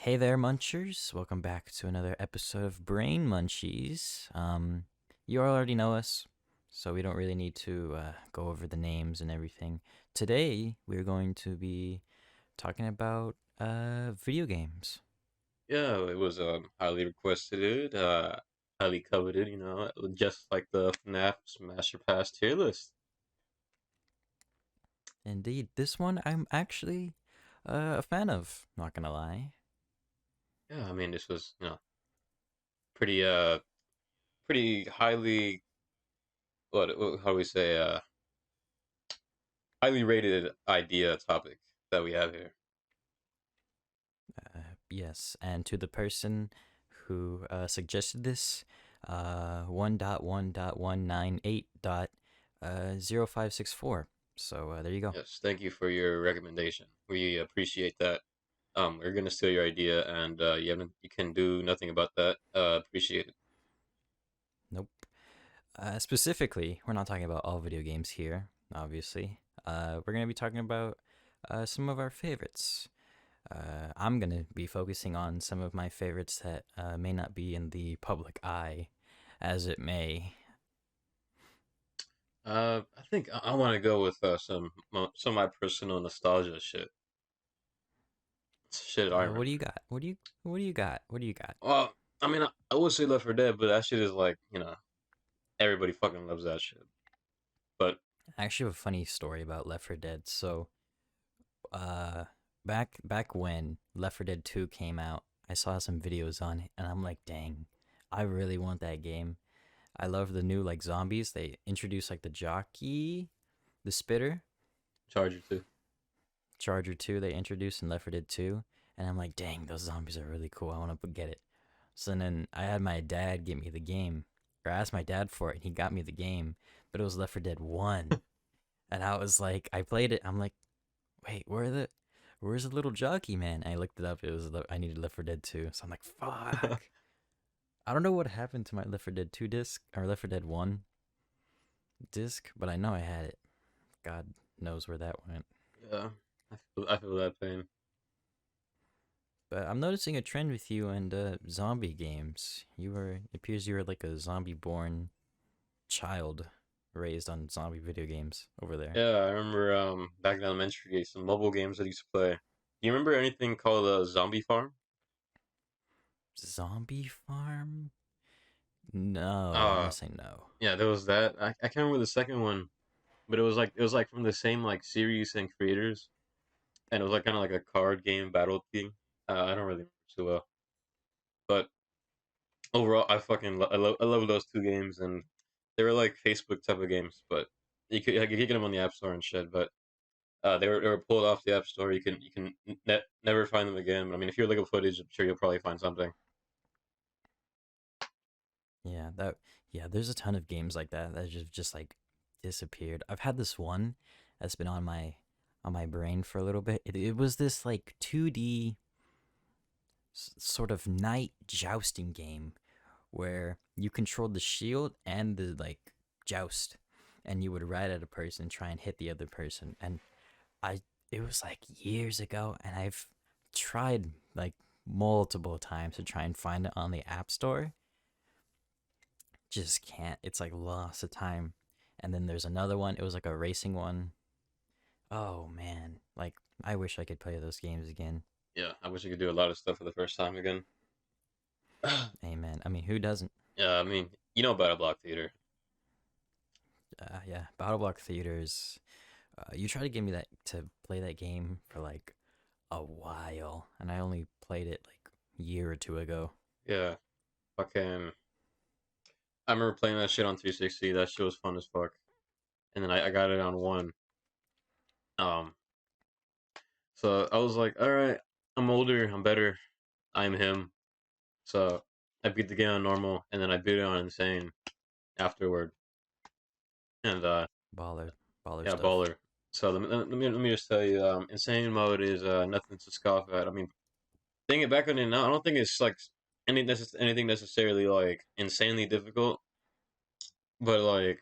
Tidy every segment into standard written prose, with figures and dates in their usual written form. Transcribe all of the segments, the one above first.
Hey there, Munchers. Welcome back to another episode of Brain Munchies. You already know us, so we don't really need to go over the names and everything. Today, we're going to be talking about video games. Yeah, it was highly requested, highly coveted, just like the FNAF Master Pass tier list. Indeed, this one I'm actually a fan of, not gonna lie. Yeah, I mean this was, pretty pretty highly how do we say highly rated idea topic that we have here. Yes, and to the person who suggested this, 1.1.198.0564. So there you go. Yes, thank you for your recommendation. We appreciate that. We're gonna steal your idea and you can do nothing about that. Appreciate it. Nope. Specifically, we're not talking about all video games here, obviously. We're going to be talking about some of our favorites. I'm going to be focusing on some of my favorites that may not be in the public eye, as it may. I think I want to go with some of my personal nostalgia shit. Shit, I What do you remember. got? What do you got? Well, I mean, I would say Left 4 Dead, but that shit is like, everybody fucking loves that shit. But I actually have a funny story about Left 4 Dead. So, uh, back when Left 4 Dead 2 came out, I saw some videos on it, and I'm like, dang, I really want that game. I love the new like zombies. They introduced like the jockey, the spitter, Charger too. Charger 2 they introduced in Left 4 Dead 2. And I'm like, dang, those zombies are really cool. I want to get it. So then I had my dad get me the game. Or I asked my dad for it and he got me the game. But it was Left 4 Dead 1. And I was like, I played it. I'm like, wait, where's the little jockey man? And I looked it up. I needed Left 4 Dead 2. So I'm like, fuck. I don't know what happened to my Left 4 Dead 2 disc or Left 4 Dead 1 disc, but I know I had it. God knows where that went. Yeah, I feel that pain. But I'm noticing a trend with you and zombie games. It appears you were like a zombie born child raised on zombie video games over there. Yeah, I remember back in elementary days, some mobile games that I used to play. Do you remember anything called Zombie Farm? Zombie Farm? No, I'm gonna Uh, say no. yeah, there was that. I can't remember the second one, but it was like from the same like series and creators, and it was like kind of like a card game battle thing. I don't really remember too well, but overall, I love those two games, and they were like Facebook type of games, but you could get them on the App Store and shit. But they were pulled off the App Store. You can never find them again. I mean, if you're looking for footage, I'm sure you'll probably find something. Yeah, that yeah, there's a ton of games like that that just like disappeared. I've had this one that's been on my brain for a little bit. It was this like 2D sort of knight jousting game where you controlled the shield and the like joust, and you would ride at a person and try and hit the other person. And I it was like years ago, and I've tried like multiple times to try and find it on the App Store. Just can't. It's like lost of time. And then there's another one. It was like a racing one. Oh man, like I wish I could play those games again. Yeah, I wish I could do a lot of stuff for the first time again. Amen. I mean, who doesn't? Yeah, I mean, Battle Block Theater. Yeah, Battle Block Theaters. You tried to get me that to play that game for like a while, and I only played it like a year or two ago. Yeah, fucking. I remember playing that shit on 360. That shit was fun as fuck. And then I got it on one. Um, so I was like, all right, I'm older, I'm better, I'm him. So I beat the game on normal, and then I beat it on insane afterward. And Baller, baller yeah, stuff. baller. So let me just tell you, insane mode is nothing to scoff at. I mean, thinking back on it now, I don't think it's like anything necessarily like insanely difficult, but like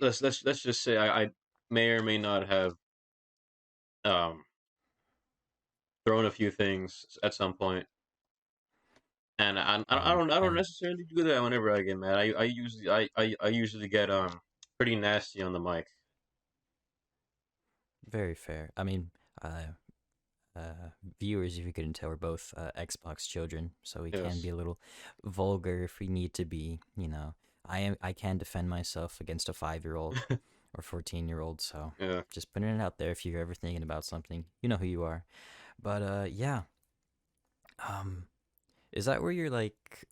let's just say I may or may not have um thrown a few things at some point, and I don't And necessarily do that whenever I get mad. I usually get pretty nasty on the mic. very fair. I mean, uh, viewers, if you couldn't tell, we're both Xbox children, so we can be Yes. a little vulgar if we need to be. I can defend myself against a 5-year-old or 14-year-old. So Yeah. just putting it out there. If you're ever thinking about something, you know who you are. But yeah. Um, is that where your like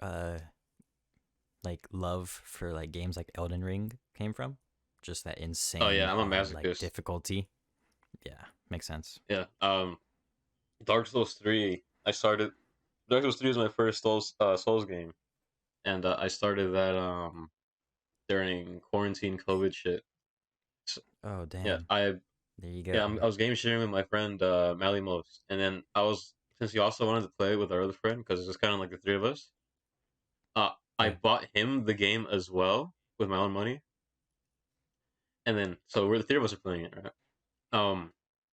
love for like games like Elden Ring came from? Just that Oh insane yeah, I'm a hard like masochist. difficulty. Yeah, makes sense. Yeah. Dark Souls 3. I started. Dark Souls 3 was my first Souls game, and I started that during quarantine COVID shit. So, Oh yeah, damn. There you yeah, go. I was game sharing with my friend Malimos, and then I was since he also wanted to play with our other friend because it was kind of like the three of us. I Yeah. bought him the game as well with my own money, and then so we're the three of us are playing it, right?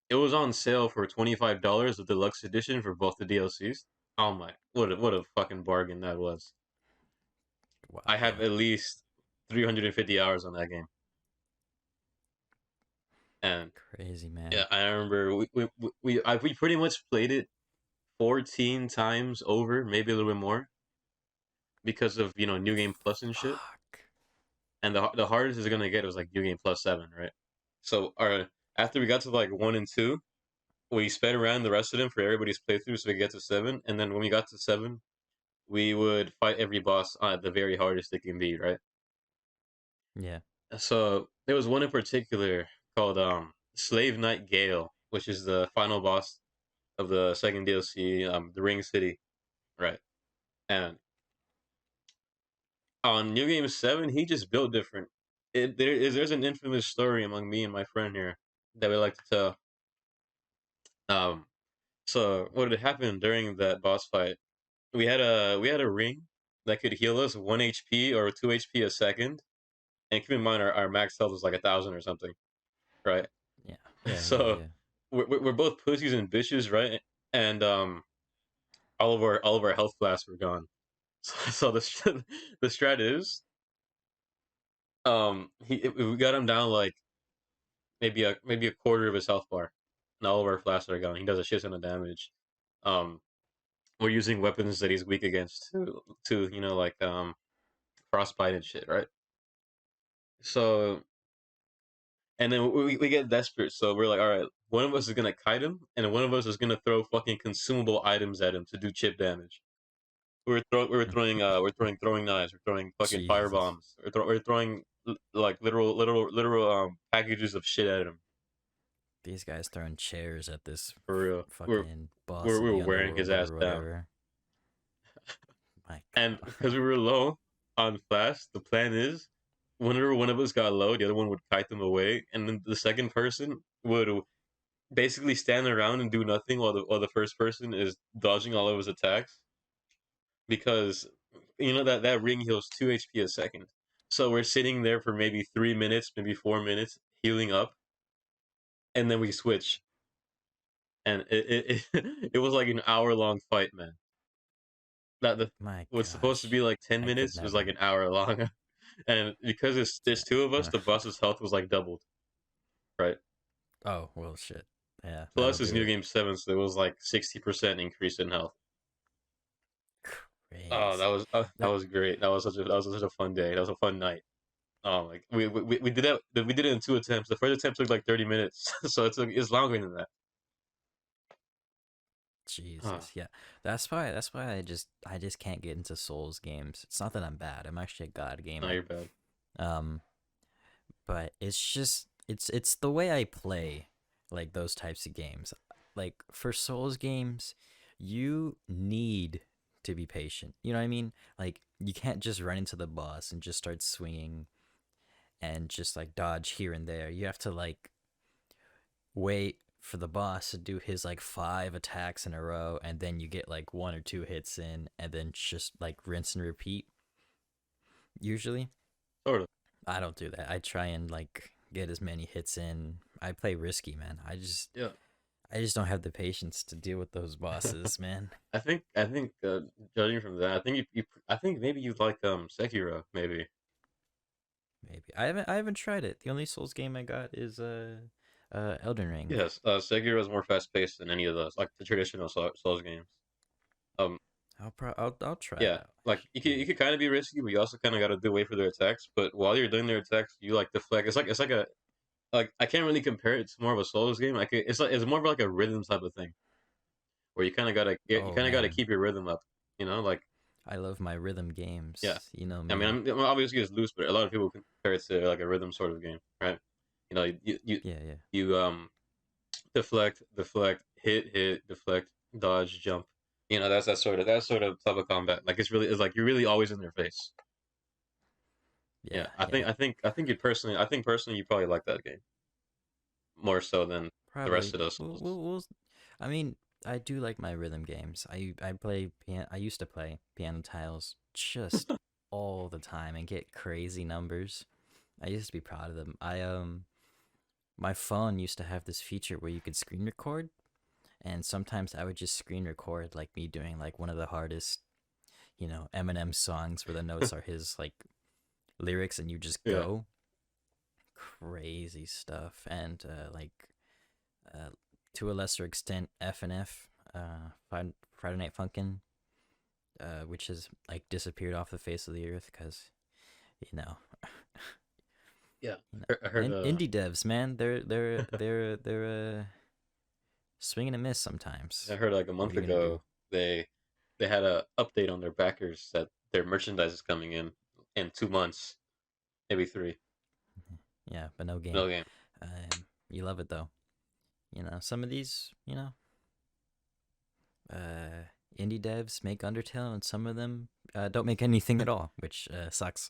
It was on sale for $25, the deluxe edition for both the DLCs. Oh my, what a fucking bargain that was! I have Wow. at least 350 hours on that game, and Crazy yeah, man. I remember we pretty much played it 14 times over, maybe a little bit more, because of New Game Plus and shit. Fuck. And the hardest is gonna get was like New Game Plus 7, right? So our after we got to like 1 and 2, we sped around the rest of them for everybody's playthrough so we could get to 7. And then when we got to 7, we would fight every boss at the very hardest it can be, right? Yeah. So there was one in particular called Slave Knight Gale, which is the final boss of the second DLC, the Ring City, right? And on New Game 7, he just built different. There's an infamous story among me and my friend here that we like to tell. Um, so what had happened during that boss fight? We had a ring that could heal us 1 HP or 2 HP a second, and keep in mind our max health was like 1,000 or something, right? Yeah. Yeah. Yeah. So Yeah. we're both pussies and bitches, right? And all of our health blasts were gone. So the strat is we got him down like maybe a quarter of his health bar, and all of our flasks are gone. He does a shit ton of damage. Um, we're using weapons that he's weak against to like frostbite and shit, right? So and then we get desperate, so we're like, all right, one of us is gonna kite him, and one of us is gonna throw fucking consumable items at him to do chip damage. We're throwing throwing knives, we're throwing fucking fire Jesus. bombs, we're throwing like literal packages of shit at him These guys throwing chairs at this for real. We're fucking boss we're, of we're the wearing his underworld ass or down. whatever. My And because God. we were low on flash, the plan is whenever one of us got low, the other one would kite them away, and then the second person would basically stand around and do nothing while the first person is dodging all of his attacks because that ring heals 2 HP a second. So we're sitting there for maybe 3 minutes, maybe 4 minutes, healing up, and then we switch, and it was like an hour long fight, man. That the My what's supposed to be gosh. like ten I could minutes was like never. an hour long, and because there's two of us, Yeah. the boss's health was like doubled, right? Oh, well, shit. Yeah, that'll Plus his do new it. game 7, so it was like 60% increase in health. Oh, Crazy. that That, was great. That was such a fun day. That was a fun night. Oh, like we did that. We did it in 2 attempts. The first attempt took like 30 minutes, so it's longer than that. Huh. Jesus. Yeah. That's why I just can't get into Souls games. It's not that I'm bad. I'm actually a god No, gamer. you're bad. Um, but it's just it's the way I play like those types of games. Like for Souls games, you need to be patient. You know what I mean? Like you can't just run into the boss and just start swinging and just like dodge here and there. You have to like wait for the boss to do his like 5 attacks in a row and then you get like 1 or 2 hits in and then just like rinse and repeat usually. Sort of. I don't do that. I try and like get as many hits in. I play risky, man. I just Yeah. I just don't have the patience to deal with those bosses, man. I think judging from that, I think I think maybe you like Sekiro maybe. Maybe I haven't tried it. The only Souls game I got is Elden Ring. Yes, Sekiro is more fast paced than any of those like the traditional Souls games. Um, I'll try it yeah, out. like you Maybe. could kind of be risky, but you also kind of got to do wait for their attacks. But while you're doing their attacks, you like deflect. It's like a like I can't really compare it to more of a Souls game. Like it's more of like a rhythm type of thing where you Oh kind of gotta man, keep your rhythm up. You know, like I love my rhythm yeah. games. You know I mean, me. obviously it's loose, but a lot of people compare it to like a rhythm sort of game, right? You know, Yeah, yeah. you deflect, hit, deflect, dodge, jump. You know, that's that sort of type of combat. Like it's like you're really always in their face. Yeah, Yeah, yeah. I think personally you probably like that game more so than the rest Probably. of those. I mean, I do like my rhythm games. I play piano. I used to play piano tiles just all the time and get crazy numbers. I used to be proud of them. My phone used to have this feature where you could screen record, and sometimes I would just screen record like me doing like one of the hardest, Eminem songs where the notes are his like lyrics, and you just Yeah, go crazy stuff. And uh, to a lesser extent, FNF, Friday Night Funkin', which has like disappeared off the face of the earth because you know, yeah. you know, I heard indie devs, man, they're swing and a miss sometimes. I heard like a What are month you gonna do? ago they had a update on their backers that their merchandise is coming in 2 months, maybe three. Yeah, but no game. No game. You love it though. Some of these, indie devs make Undertale, and some of them don't make anything at all, which sucks.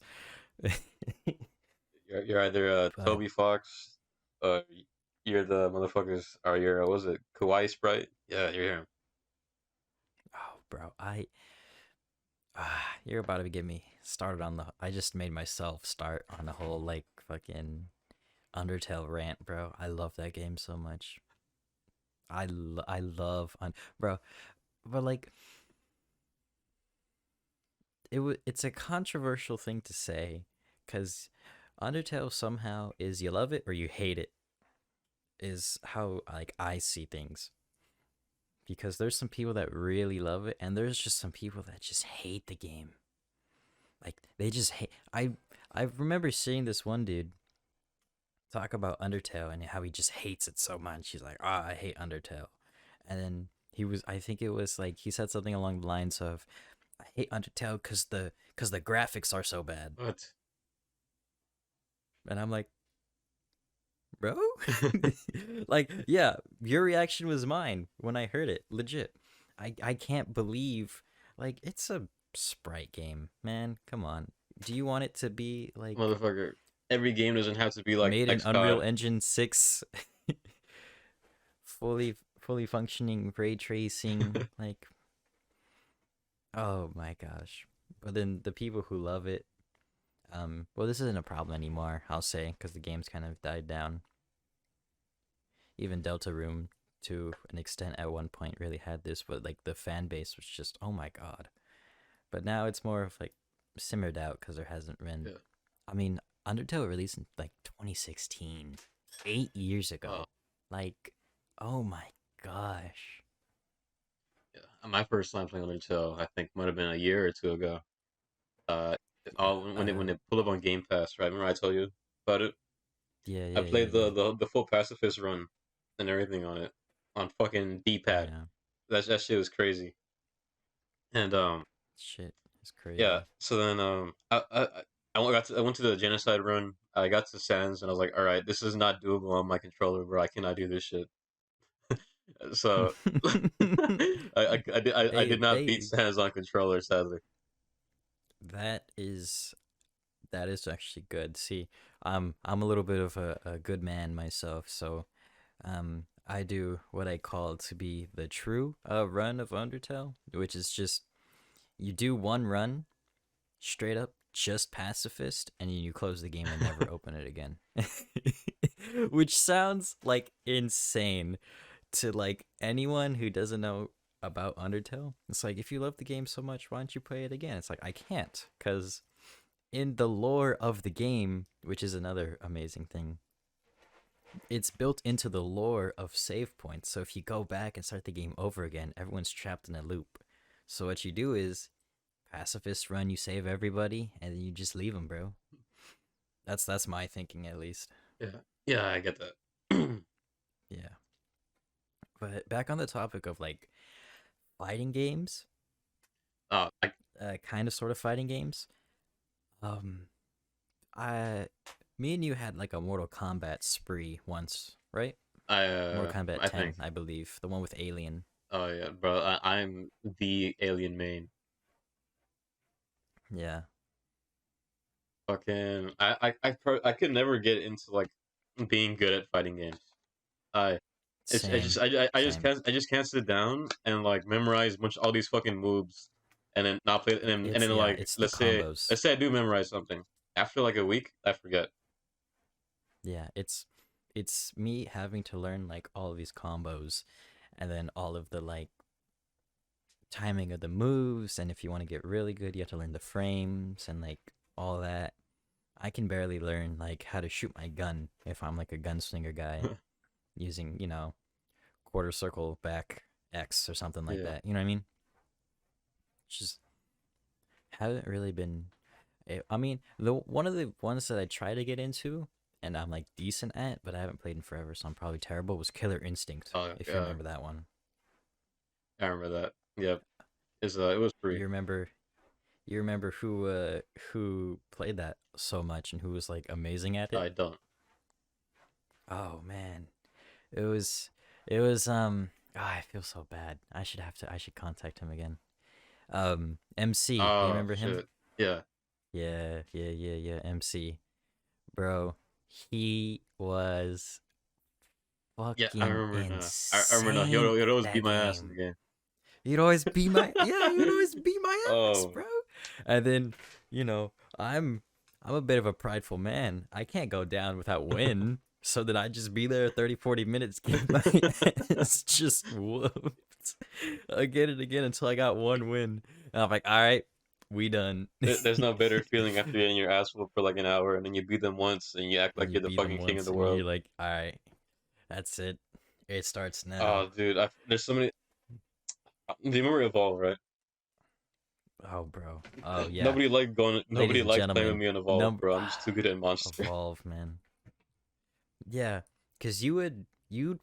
You're either But Toby Fox, uh, you're the motherfuckers. Or you're what was it Kawaii Sprite? Yeah, you're him. oh, bro, you're about to get me started on the. I just made myself start on a whole like fucking Undertale rant, bro. I love that game so much. I love bro, but like it's a controversial thing to say, because Undertale somehow is you love it or you hate it, is how like I see things. Because there's some people that really love it, and there's just some people that just hate the game. Like they just hate. I remember seeing this one dude talk about Undertale and how he just hates it so much. He's like, I hate Undertale. And then I think it was like, he said something along the lines of, I hate Undertale because the graphics are so bad. What? And I'm like, bro? Like, yeah, your reaction was mine when I heard it. Legit. I can't believe, like, it's a sprite game, man. Come on. Do you want it to be like Motherfucker. Every game doesn't have to be like made in Unreal XCOD. Engine 6, fully functioning ray tracing, like, oh my gosh. But then the people who love it, well, this isn't a problem anymore, I'll say, because the game's kind of died down. Even Deltarune, to an extent, at one point really had this, but like the fan base was just, oh my god. But now it's more of like simmered out because there hasn't been. Yeah. I mean, Undertale released in like 2016, 8 years Oh, ago. Like, oh my gosh. yeah. My first time playing Undertale, I think, might have been a year or two ago. Uh, Yeah. all when it pulled up on Game Pass, right? Remember I told you about it? Yeah, I yeah, yeah, played yeah. the full pacifist run and everything on it on fucking D-pad. Yeah. That shit was crazy. And Shit is yeah. crazy. So then I went to the genocide run. I got to Sans and I was like, all right, this is not doable on my controller, bro. I cannot do this shit. So I did Hey, not beat hey, Sans on controller, sadly. that is that is actually good. See, I'm a little bit of a good man myself, so I do what I call to be the true run of Undertale, which is just you do one run straight up just pacifist, and you close the game and never open it again. Which sounds like insane to like anyone who doesn't know about Undertale, it's like if you love the game so much, why don't you play it again? It's like I can't, because in the lore of the game, which is another amazing thing, it's built into the lore of save points. So if you go back and start the game over again, everyone's trapped in a loop. So what you do is pacifist run, you save everybody, and then you just leave them, bro. That's my thinking, at least. Yeah, yeah, I get that. Yeah. But back on the topic of like fighting games, I kind of sort of fighting games. Um, I, me and you had like a Mortal Kombat spree once, right? Mortal Kombat I 10, think. I believe, the one with Alien. Oh yeah, bro. I'm the alien main. Yeah, Fucking, I could never get into like being good at fighting games. I same, just same. can't sit down and like memorize much all these fucking moves and then not play and It's then yeah, like it's the combos. let's say I do memorize something after like a week I forget. Yeah, it's me having to learn like all of these combos, and then all of the like timing of the moves, and if you want to get really good, you have to learn the frames and like all that. I can barely learn like how to shoot my gun if I'm like a gunslinger guy using, quarter circle back X or something like Yeah. that. You know what I mean? Just haven't really been. I mean, the one of the ones that I try to get into and I'm like decent at, but I haven't played in forever, so I'm probably terrible. Was Killer Instinct, Oh if you yeah, remember that one. I remember that. Yep. It was free. You remember? You remember who played that so much and who was like amazing at it? I don't. Oh man, it was it was. I feel so bad. I should contact him again. MC, you Oh remember him? shit. Yeah. Yeah. MC, bro, he was Yeah, I fucking remember now. I remember now. insane He'd at always beat that my ass in the game. game. He'd always be my yeah, he'd always be my ass, Oh, bro. And then, you know, I'm a bit of a prideful man. I can't go down without win. So then I just be there 30, 40 minutes, get my ass just whooped again and again until I got one win. And I'm like, all right, we done. there's no better feeling after getting your ass whooped for like an hour and then you beat them once and you act like And you you're the beat them fucking king of once the and world. you're like, all right, that's it. It starts now. Oh, dude, there's so many. Do you remember Evolve, right? Oh, bro. Oh, yeah. Nobody liked going. Ladies Nobody and liked playing with gentlemen, me on Evolve, number bro. I'm just too good at Monster. Evolve, man. Yeah, because you'd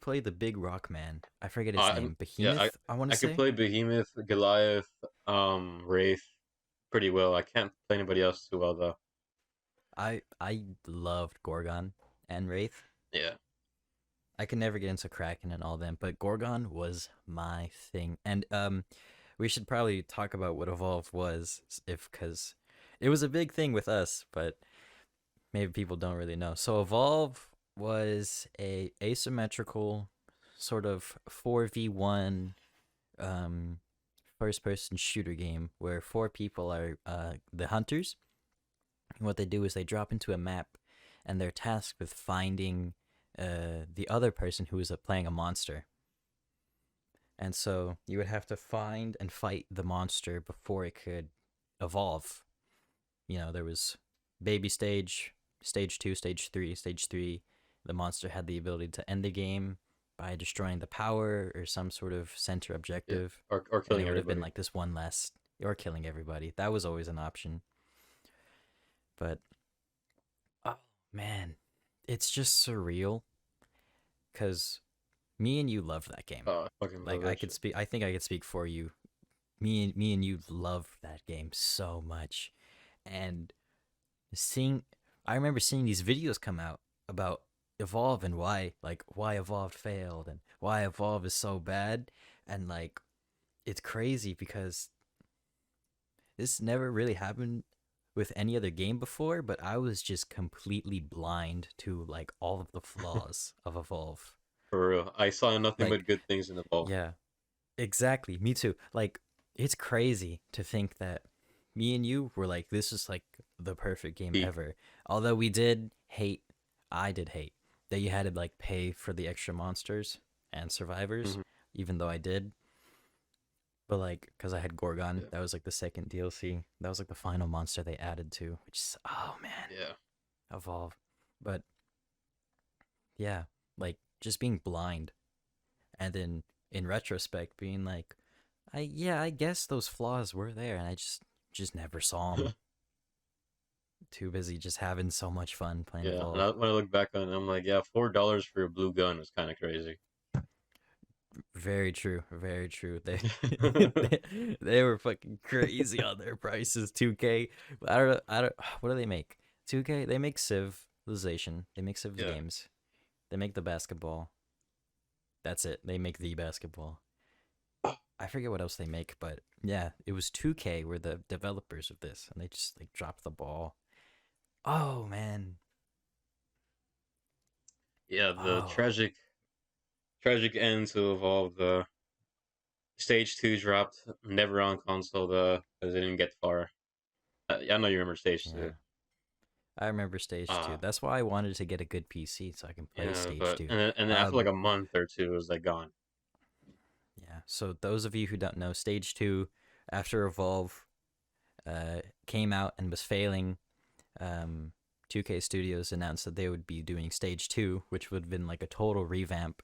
play the big rock man. I forget his name. Yeah, Behemoth, I want I to could say. play Behemoth, Goliath, Wraith pretty well. I can't play anybody else too well though. I loved Gorgon and Wraith. Yeah. I could never get into Kraken and all them, but Gorgon was my thing. And we should probably talk about what Evolve was, if because it was a big thing with us, but maybe people don't really know. So Evolve was a asymmetrical sort of 4v1 um first person shooter game where four people are the hunters. And what they do is they drop into a map and they're tasked with finding the other person who is playing a monster. And so you would have to find and fight the monster before it could evolve. There was baby stage, stage 2, stage 3, stage 3. The monster had the ability to end the game by destroying the power or some sort of center Yeah. objective. Or And killing it would have been everybody. like this one last, or killing everybody. That was always an option. But, oh man, it's just surreal because me and you loved that game. Oh, I fucking love Like that shit. I think I could speak for you. Me and you loved that game so much. And seeing I remember seeing these videos come out about Evolve and why Evolve failed and why Evolve is so bad, and like it's crazy because this never really happened with any other game before, but I was just completely blind to like all of the flaws of Evolve. For real. I saw nothing Like, but good things in Evolve. yeah, exactly. Me too. Like, it's crazy to think that me and you were like, this is like the perfect game Peak. ever. Although I did hate that you had to like pay for the extra monsters. and Survivors, Hmm. even though I did. But like, cause I had Gorgon, Yeah. that was like the second DLC. That was like the final monster they added to, which is oh man, Yeah. Evolve. But yeah, like just being blind, and then in retrospect being like, I guess those flaws were there, and I just never saw them. Too busy just having so much fun playing Yeah. And Evolve. when I look back on it, I'm like, yeah, $4 for a blue gun was kind of crazy. Very true. Very true. They were fucking crazy on their prices. 2K. I don't know. I don't. What do they make? 2K. They make Civilization. They make Civ Yeah. games. They make the basketball. That's it. They make the basketball. I forget what else they make, but yeah, it was 2K were the developers of this, and they just like dropped the ball. Oh man. Yeah. The Oh tragic end to Evolve. The Stage 2 dropped, never on console though, because it didn't get far. I know you remember Stage 2. yeah. I remember Stage Uh, 2. That's why I wanted to get a good PC so I can play yeah, Stage but 2. and then after like a month or two, it was like gone. Yeah. So those of you who don't know, Stage Two, after Evolve, came out and was failing, 2K Studios announced that they would be doing Stage Two, which would have been like a total revamp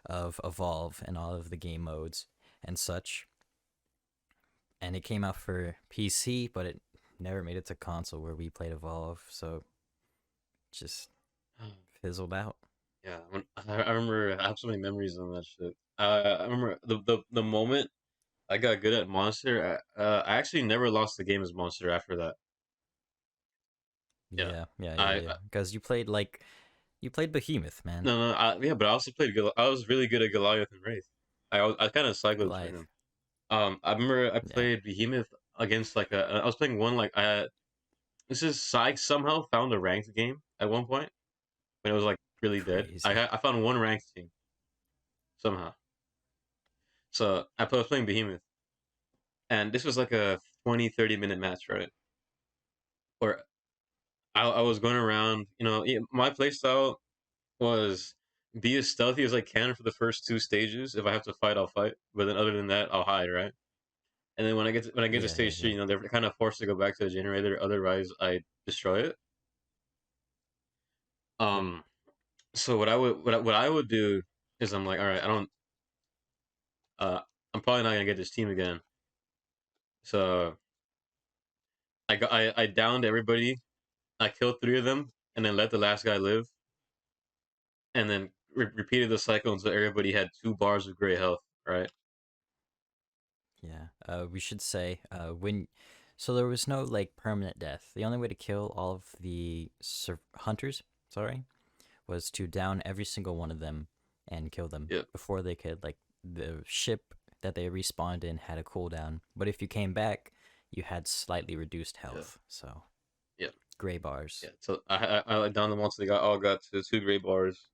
of Evolve and all of the game modes and such. And it came out for PC, but it never made it to console where we played Evolve, so it just fizzled out. Yeah, I remember I have so many memories on that shit. I remember the moment I got good at Monster. I actually never lost the game as Monster after that. Yeah, Yeah. Because you played Behemoth, man. yeah, but I also played. I was really good at Goliath and Wraith. I kind of cycled between Goliath. them. I remember I Yeah. played Behemoth against like I was playing one like I this is Sykes somehow found a ranked game at one point when it was like really dead. Crazy. I found one ranked team somehow. So was playing Behemoth, and this was like a 20-30 minute match, right? Where I was going around, my playstyle was be as stealthy as I can for the first two stages. If I have to fight, I'll fight. But then other than that, I'll hide, right? And then when I get to stage three, Yeah. they're kind of forced to go back to the generator. Otherwise, I destroy it. Yep. Um, so what I would do is I'm like, all right, I don't I'm probably not gonna get this team again. So I downed everybody. I killed three of them, and then let the last guy live, and then repeated the cycle until everybody had 2 bars of gray health. Right? Yeah. We should say when. So there was no like permanent death. The only way to kill all of the hunters, sorry, was to down every single one of them and kill them Yep. before they could like the ship that they respawned in had a cooldown. But if you came back, you had slightly reduced Yeah. health. So Yep. gray bars. Yeah. So I downed them once they got all got to 2 gray bars,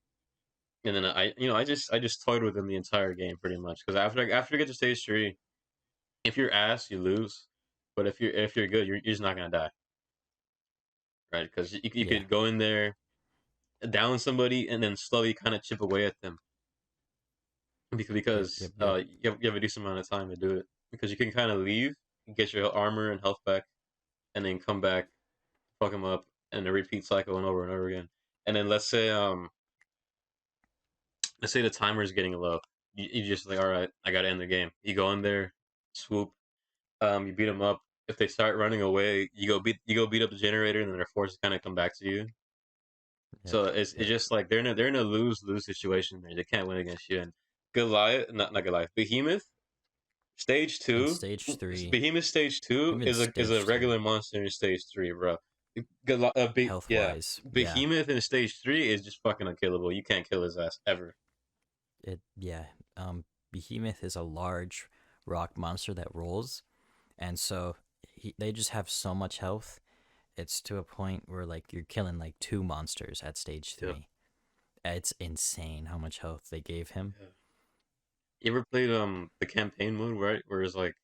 and then I just toyed with them the entire game pretty much because after you get to stage 3, if you're ass, you lose. But if you're good, you're just not gonna die, right? Because you Yeah. could go in there, down somebody, and then slowly kind of chip away at them Yep. because Yep. Yep. you have a decent amount of time to do it because you can kind of leave, get your armor and health back, and then come back, fuck them up, and the repeat cycle and over again. And then let's say the timer is getting low, you just like all right, I gotta end the game. You go in there, swoop, you beat them up. If they start running away, you go beat up the generator, and then they're forced to kind of come back to you. Yep. So it's Yep. just like they're in a lose situation there. They can't win against you. And Goliath, not Goliath, Behemoth stage In two. stage three, Behemoth stage two even is a stage two, regular monster in stage 3, bro. health Yeah, wise, yeah. Behemoth in stage 3 is just fucking unkillable. You can't kill his ass ever. It yeah. Behemoth is a large rock monster that rolls, and so they just have so much health. It's to a point where like you're killing like two monsters at stage Yeah. three. It's insane how much health they gave him. Yeah. You ever played the campaign mode, right? Where it's like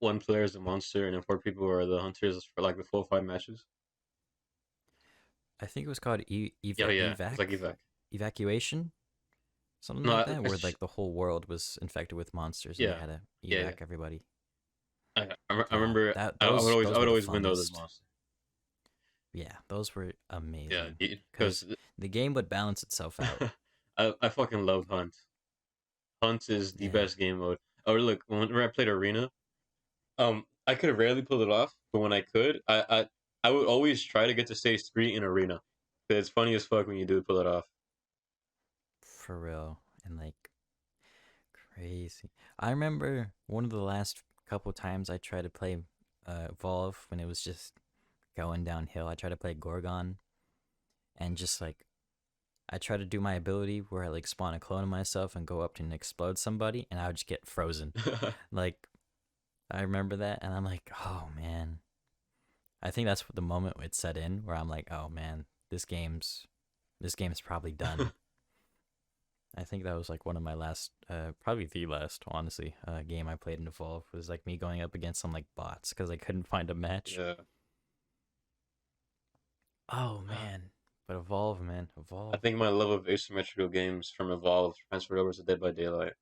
one player is a monster and then 4 people are the hunters for like the full 5 matches? I think it was called Yeah, yeah. It's like evac. evacuation. something No, like that, where like the whole world was infected with monsters and they yeah, had to yeah. evac everybody. I Yeah, remember that I would always I those were would the always win those funnest. monsters. Yeah, those were Yeah, amazing because because the game would balance itself out. I fucking love Hunt. Hunt is the Yeah, best game mode. Oh look, whenever I played Arena, I could rarely pull it off, but when I could, I would always try to get to stage 3 in Arena. 'Cause it's funny as fuck when you do pull it off. for real, and like crazy. I remember one of the last couple times I tried to play Evolve when it was just going downhill. I tried to play Gorgon and just like I tried to do my ability where I like spawn a clone of myself and go up to and explode somebody, and I would just get frozen. Like I remember that, and I'm like, oh man. I think that's the moment it set in where I'm like, oh man, this game's probably done. I think that was like one of my last, probably the last, honestly, game I played in Evolve was like me going up against some like bots because I couldn't find a match. Yeah. Oh man, but Evolve, man, I Evolve. think my love of asymmetrical games from Evolve transferred over to Dead by Daylight.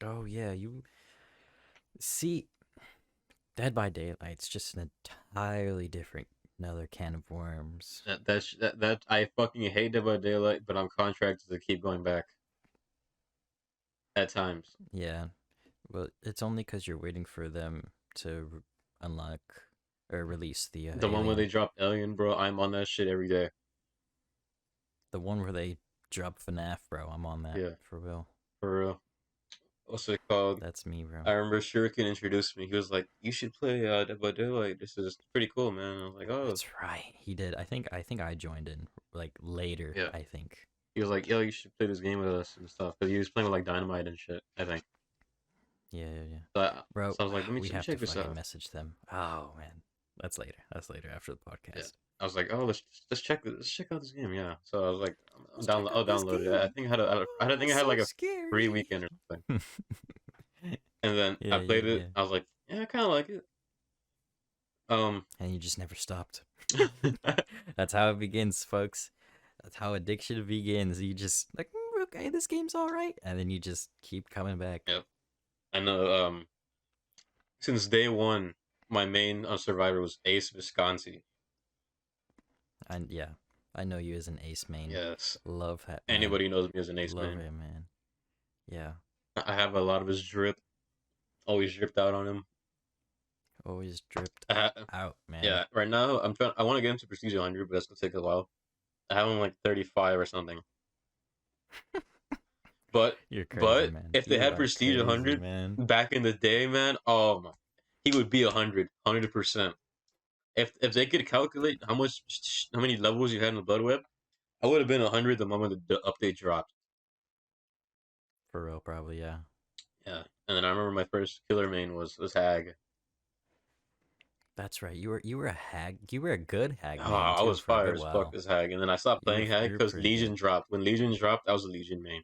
Oh yeah, you see, Dead by Daylight's just an entirely different, another can of worms. That I fucking hate Dead by Daylight, but I'm contracted to keep going back at times. Yeah, well, it's only because you're waiting for them to unlock or release the The one where they alien. drop Alien, bro, I'm on that shit every day. The one where they drop FNAF, bro. I'm on that Yeah, for real. for real. What's it called? That's me, bro. I remember Shuriken introduced me. He was like, "You should play Dead by Daylight. This is pretty cool, man." I was like, "Oh, That's right. He did. I think I joined in like later. yeah." I think. He was like, "Yo, you should play this game with us and stuff," because he was playing with like Dynamite and shit. I think. Yeah, yeah, yeah. So Bro, I was like, we let me have to check this fucking out." message them. Oh man, that's later. That's later after the Yeah. podcast. I was like, "Oh, let's check out this game." Yeah. So I was like, Let's check I'll out this download it. I game. think I Oh, think I had so like a free scary. weekend or something. And then I Yeah, yeah, played it. yeah. I was like, "Yeah, I kind of like it." Um, And you just never stopped. That's how it begins, folks. That's how addiction begins. You just like, okay, this game's all right, and then you just keep coming back. yep. I know. Since day one, my main survivor was Ace Visconti. And yeah, I know you as an ace main. Yes. Love that man. Anybody knows me as an Ace Love man. him, man. Yeah, I have a lot of his drip. Always dripped out on him. always dripped Uh, out, man. yeah. Right now, I want to get into Prestige 100, but that's gonna take a while. I have him like 35 or something. But You're crazy, but man. if they You had are Prestige crazy, 100 man. back in the day, man, oh my, he would be 100%. If they could calculate how many levels you had in the Blood Web, I would have been 100 the moment the update dropped. For real, probably, yeah. Yeah, and then I remember my first killer main was Hag. That's right. You were a hag. You were a good hag Oh, main I too was for a fire good as fuck while. as Hag, and then I stopped You were playing Hag you were because pretty Legion good. dropped. When Legion dropped, I was a Legion main.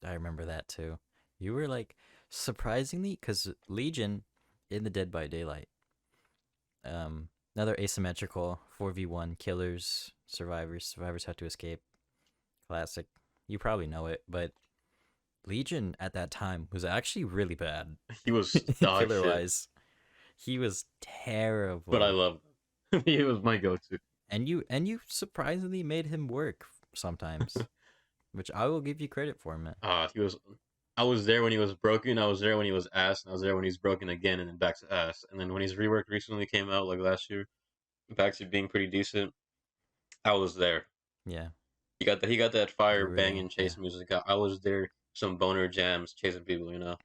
I remember that too. You were like surprisingly, because Legion in the Dead by Daylight, another asymmetrical 4v1 killers, survivors have to escape. Classic. You probably know it, but Legion at that time was actually really bad. He was dog Killer shit, wise, he was but I terrible. loved him. He was my go-to. And you surprisingly made him work sometimes, which I will give you credit for, man. He was. I was there when he was broken. I was there when he was ass, and I was there when he's broken again, and then back to ass. And then when his rework recently came out, like last year, back to being pretty decent. I was there. Yeah, He got that fire you really, banging yeah, chase music. I was there. Some boner jams chasing people. You know.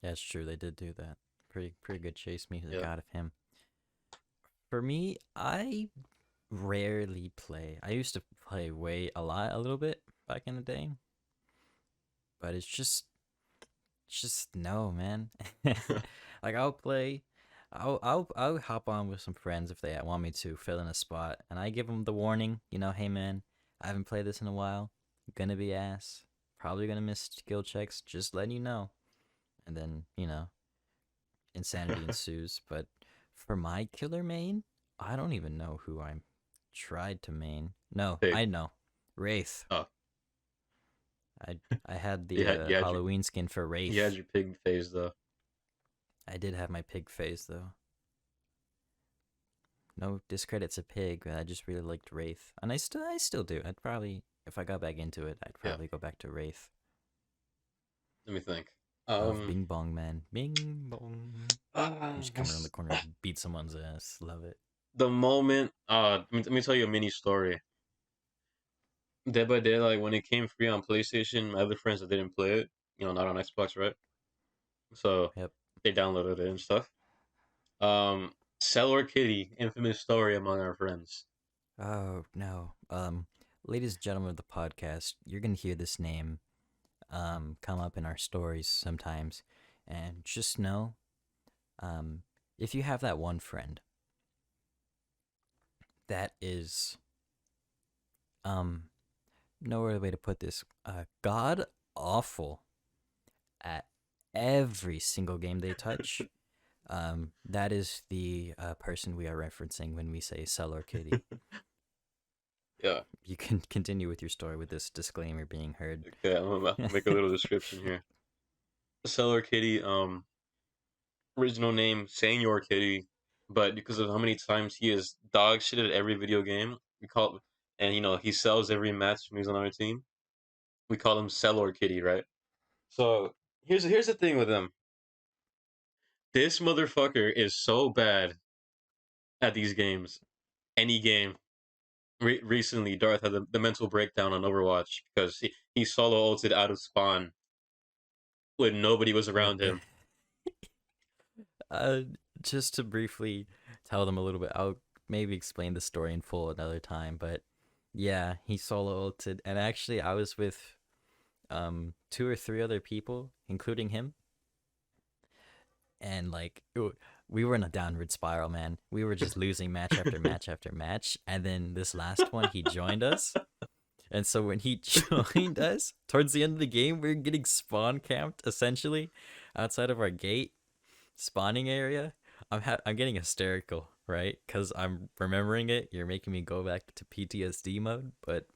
that's true. They did do that. Pretty good chase music Yeah. out of him. For me, I rarely play. I used to play a little bit back in the day, but it's just no, man. Like I'll play, I'll hop on with some friends if they want me to fill in a spot, and I give them the warning, hey man, I haven't played this in a while, gonna be ass, probably gonna miss skill checks, just letting you know, and then insanity ensues. But for my killer main, I don't even know who I tried to main. No, Pig. I know, Wraith. Oh, I I had you the had you had your Halloween skin for you had Wraith. your pig phase though. I did have my pig phase though. No discredit to pig, but I just really liked Wraith, and I still do. I'd probably, if I got back into it, I'd Yeah. probably go back to Wraith. Let me think. Love Bing Bong Man. Bing Bong. You just come around the That's corner, beat someone's ass. Love it. the moment. Let me tell you a mini story. Dead by Daylight, when it came free on PlayStation, my other friends that didn't play it, not on Xbox, right? So Yep. they downloaded it and stuff. Um, Cellar Kitty, infamous story among our friends. Oh no. Ladies and gentlemen of the podcast, you're gonna hear this name come up in our stories sometimes, and just know, um, if you have that one friend that is no other way to put this, god awful at every single game they touch. That is the person we are referencing when we say Cellar Kitty. Yeah. You can continue with your story with this disclaimer being heard. Okay, I'll make a little description here. Cellar Kitty, original name Senior Kitty, but because of how many times he is dog shit at every video game, we call it, and he sells every match when he's on our team. We call him Cellar Kitty, right? So here's the thing with him. This motherfucker is so bad at these games. Any game. Recently, Darth had the mental breakdown on Overwatch because he solo ulted out of spawn when nobody was What around the? him. Uh, just to briefly tell them a little bit, I'll maybe explain the story in full another time. But yeah, he solo ulted, and actually, I was with two or three other people, including him, and like we were in a downward spiral, man. We were just losing match after match after match, and then this last one, he joined us. And so when he joined us towards the end of the game, we are getting spawn camped essentially outside of our gate spawning area. I'm getting hysterical, right? Because I'm remembering it. You're making me go back to PTSD mode. But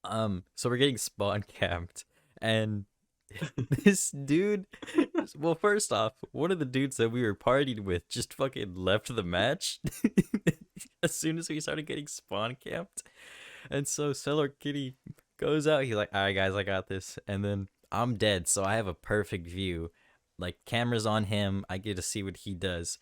so we're getting spawn camped, and this dude. Well, first off, one of the dudes that we were partied with just fucking left the match as soon as we started getting spawn camped. And so Cellar Kitty goes out. He's like, "All right, guys, I got this." And then I'm dead, so I have a perfect view. Like, cameras on him. I get to see what he does.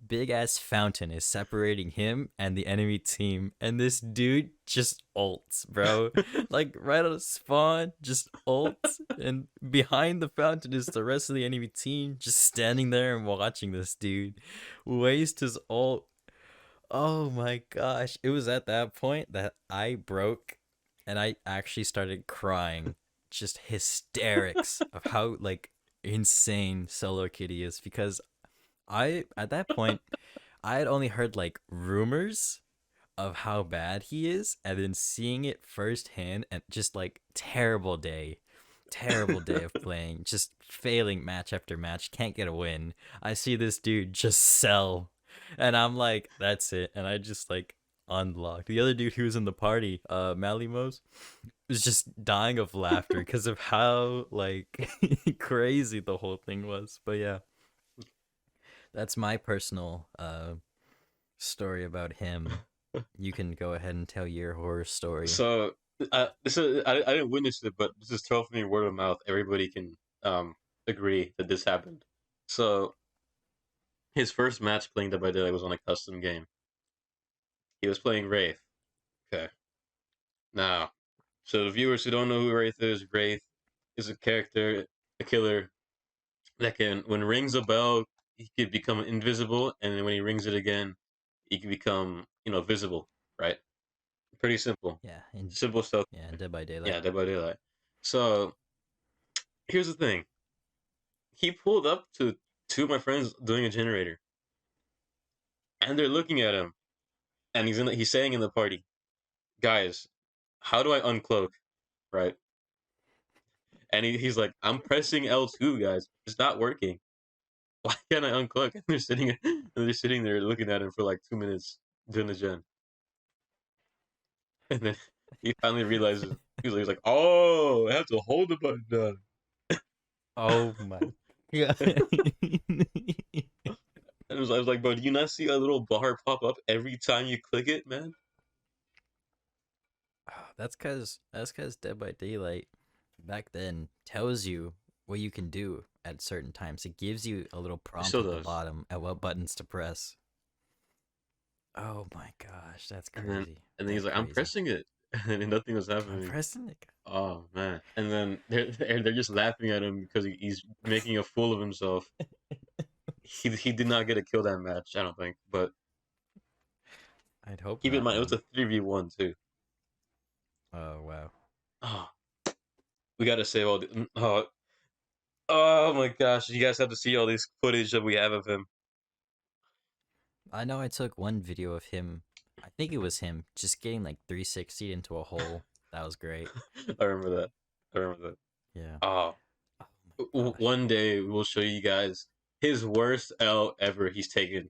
Big ass fountain is separating him and the enemy team, and this dude just ults, bro. Like right on spawn, just ults, and behind the fountain is the rest of the enemy team, just standing there and watching this dude waste his ult. Oh my gosh. It was at that point that I broke and I actually started crying. Just hysterics of how like insane Solo Kitty is, because at that point I had only heard like rumors of how bad he is, and then seeing it firsthand, and just like terrible day of playing, just failing match after match, can't get a win. I see this dude just sell, and I'm like, that's it. And I just like unlocked. The other dude who was in the party, Malimos, was just dying of laughter because of how like crazy the whole thing was. But yeah, that's my personal story about him. You can go ahead and tell your horror story. So I didn't witness it, but this is told from me word of mouth. Everybody can agree that this happened. So his first match playing Dead by Daylight was on a custom game. He was playing Wraith. Okay. Now, so the viewers who don't know who Wraith is a character, a killer that can, when rings a bell, he could become invisible, and then when he rings it again, he can become, visible. Right? Pretty simple. Yeah, and Simple stuff. yeah, and Dead by Daylight. Yeah, Dead by Daylight. So here's the thing. He pulled up to two of my friends doing a generator, and they're looking at him, and he's saying in the party, "Guys, how do I uncloak?" Right? And he's like, "I'm pressing L2, guys. It's not working. Why can't I uncloak?" And they're sitting there looking at him for like 2 minutes doing the gen, and then He finally realizes he's like, oh, I have to hold the button down. Oh my god. And I was like, bro, do you not see a little bar pop up every time you click it, man? That's cause Dead by Daylight back then tells you what you can do at certain times. It gives you a little It prompt still at the does. bottom at what buttons to press. Oh my gosh, that's And then crazy. and then he's That's like, I'm crazy. pressing it, and then nothing was I'm happening. pressing it. Oh man! And then they're just laughing at him because he's making a fool of himself. He did not get a kill that match, I don't think. But I'd hope keep in not, mind, it was man. a 3v1 too. Oh wow. Oh, we gotta save all the. Oh my gosh! You guys have to see all this footage that we have of him. I know I took one video of him. I think it was him just getting like 360 into a hole. That was great. I remember that. I remember that. Yeah. Oh, Oh my gosh. one day we'll show you guys his worst L ever he's taken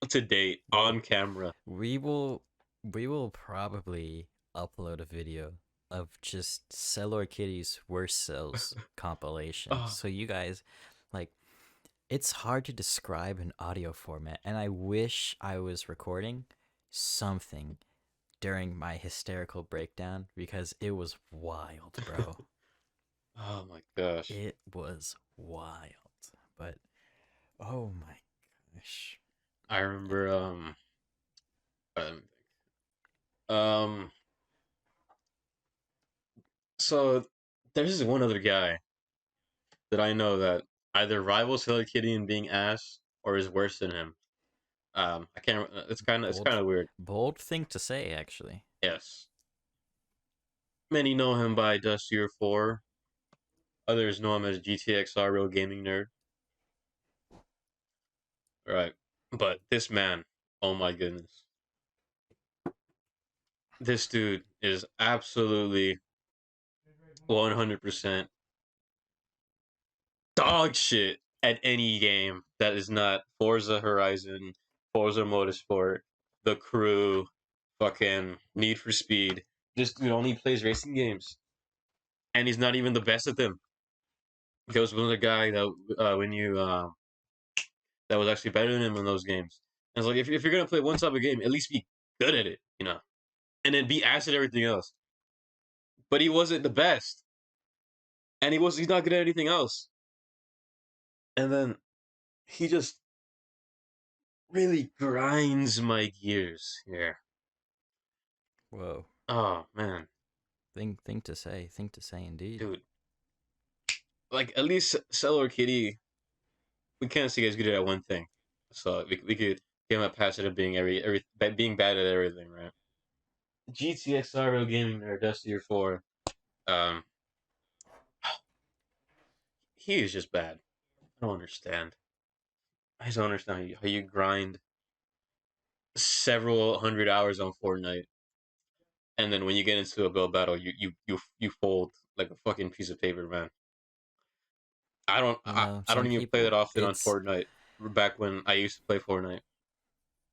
to date Well, on camera. we will we will probably upload a video of just Cellor Kitty's worst cells compilation. Oh, So you guys like it's hard to describe in audio format and I wish I was recording something during my hysterical breakdown because it was wild, bro. oh my gosh! It was wild. But oh my gosh. I remember. Let me think. So there's this one other guy that I know that either rivals Hello Kitty in being ass or is worse than him. I can't. It's Bold kind of weird. bold thing to say actually. Yes, many know him by Dustier 4. Others know him as GTXR Real Gaming Nerd. Right, but this man, oh my goodness, this dude is absolutely 100% dog shit at any game that is not Forza Horizon, Forza Motorsport, The Crew, fucking Need for Speed. This dude only plays racing games, and he's not even the best at them. There was another guy that when you that was actually better than him in those games. And it's like if you're gonna play one type of game, at least be good at it, and then be ass at everything else. But he wasn't the best, and he's not good at anything else. And then he just really grinds my gears here. Whoa. Oh man, Thing to say indeed. dude. Like at least Cellar Kitty, we can't say he's good at one thing, so we could give him a pass at being being bad at everything, right? GTX Real Gaming Nerd, Dusty Year 4. Um, he is just bad. I don't understand. I just don't understand how you grind several hundred hours on Fortnite, and then when you get into a build battle, you fold like a fucking piece of paper, man. You know, I don't some even play that people often on it's Fortnite. Back when I used to play Fortnite,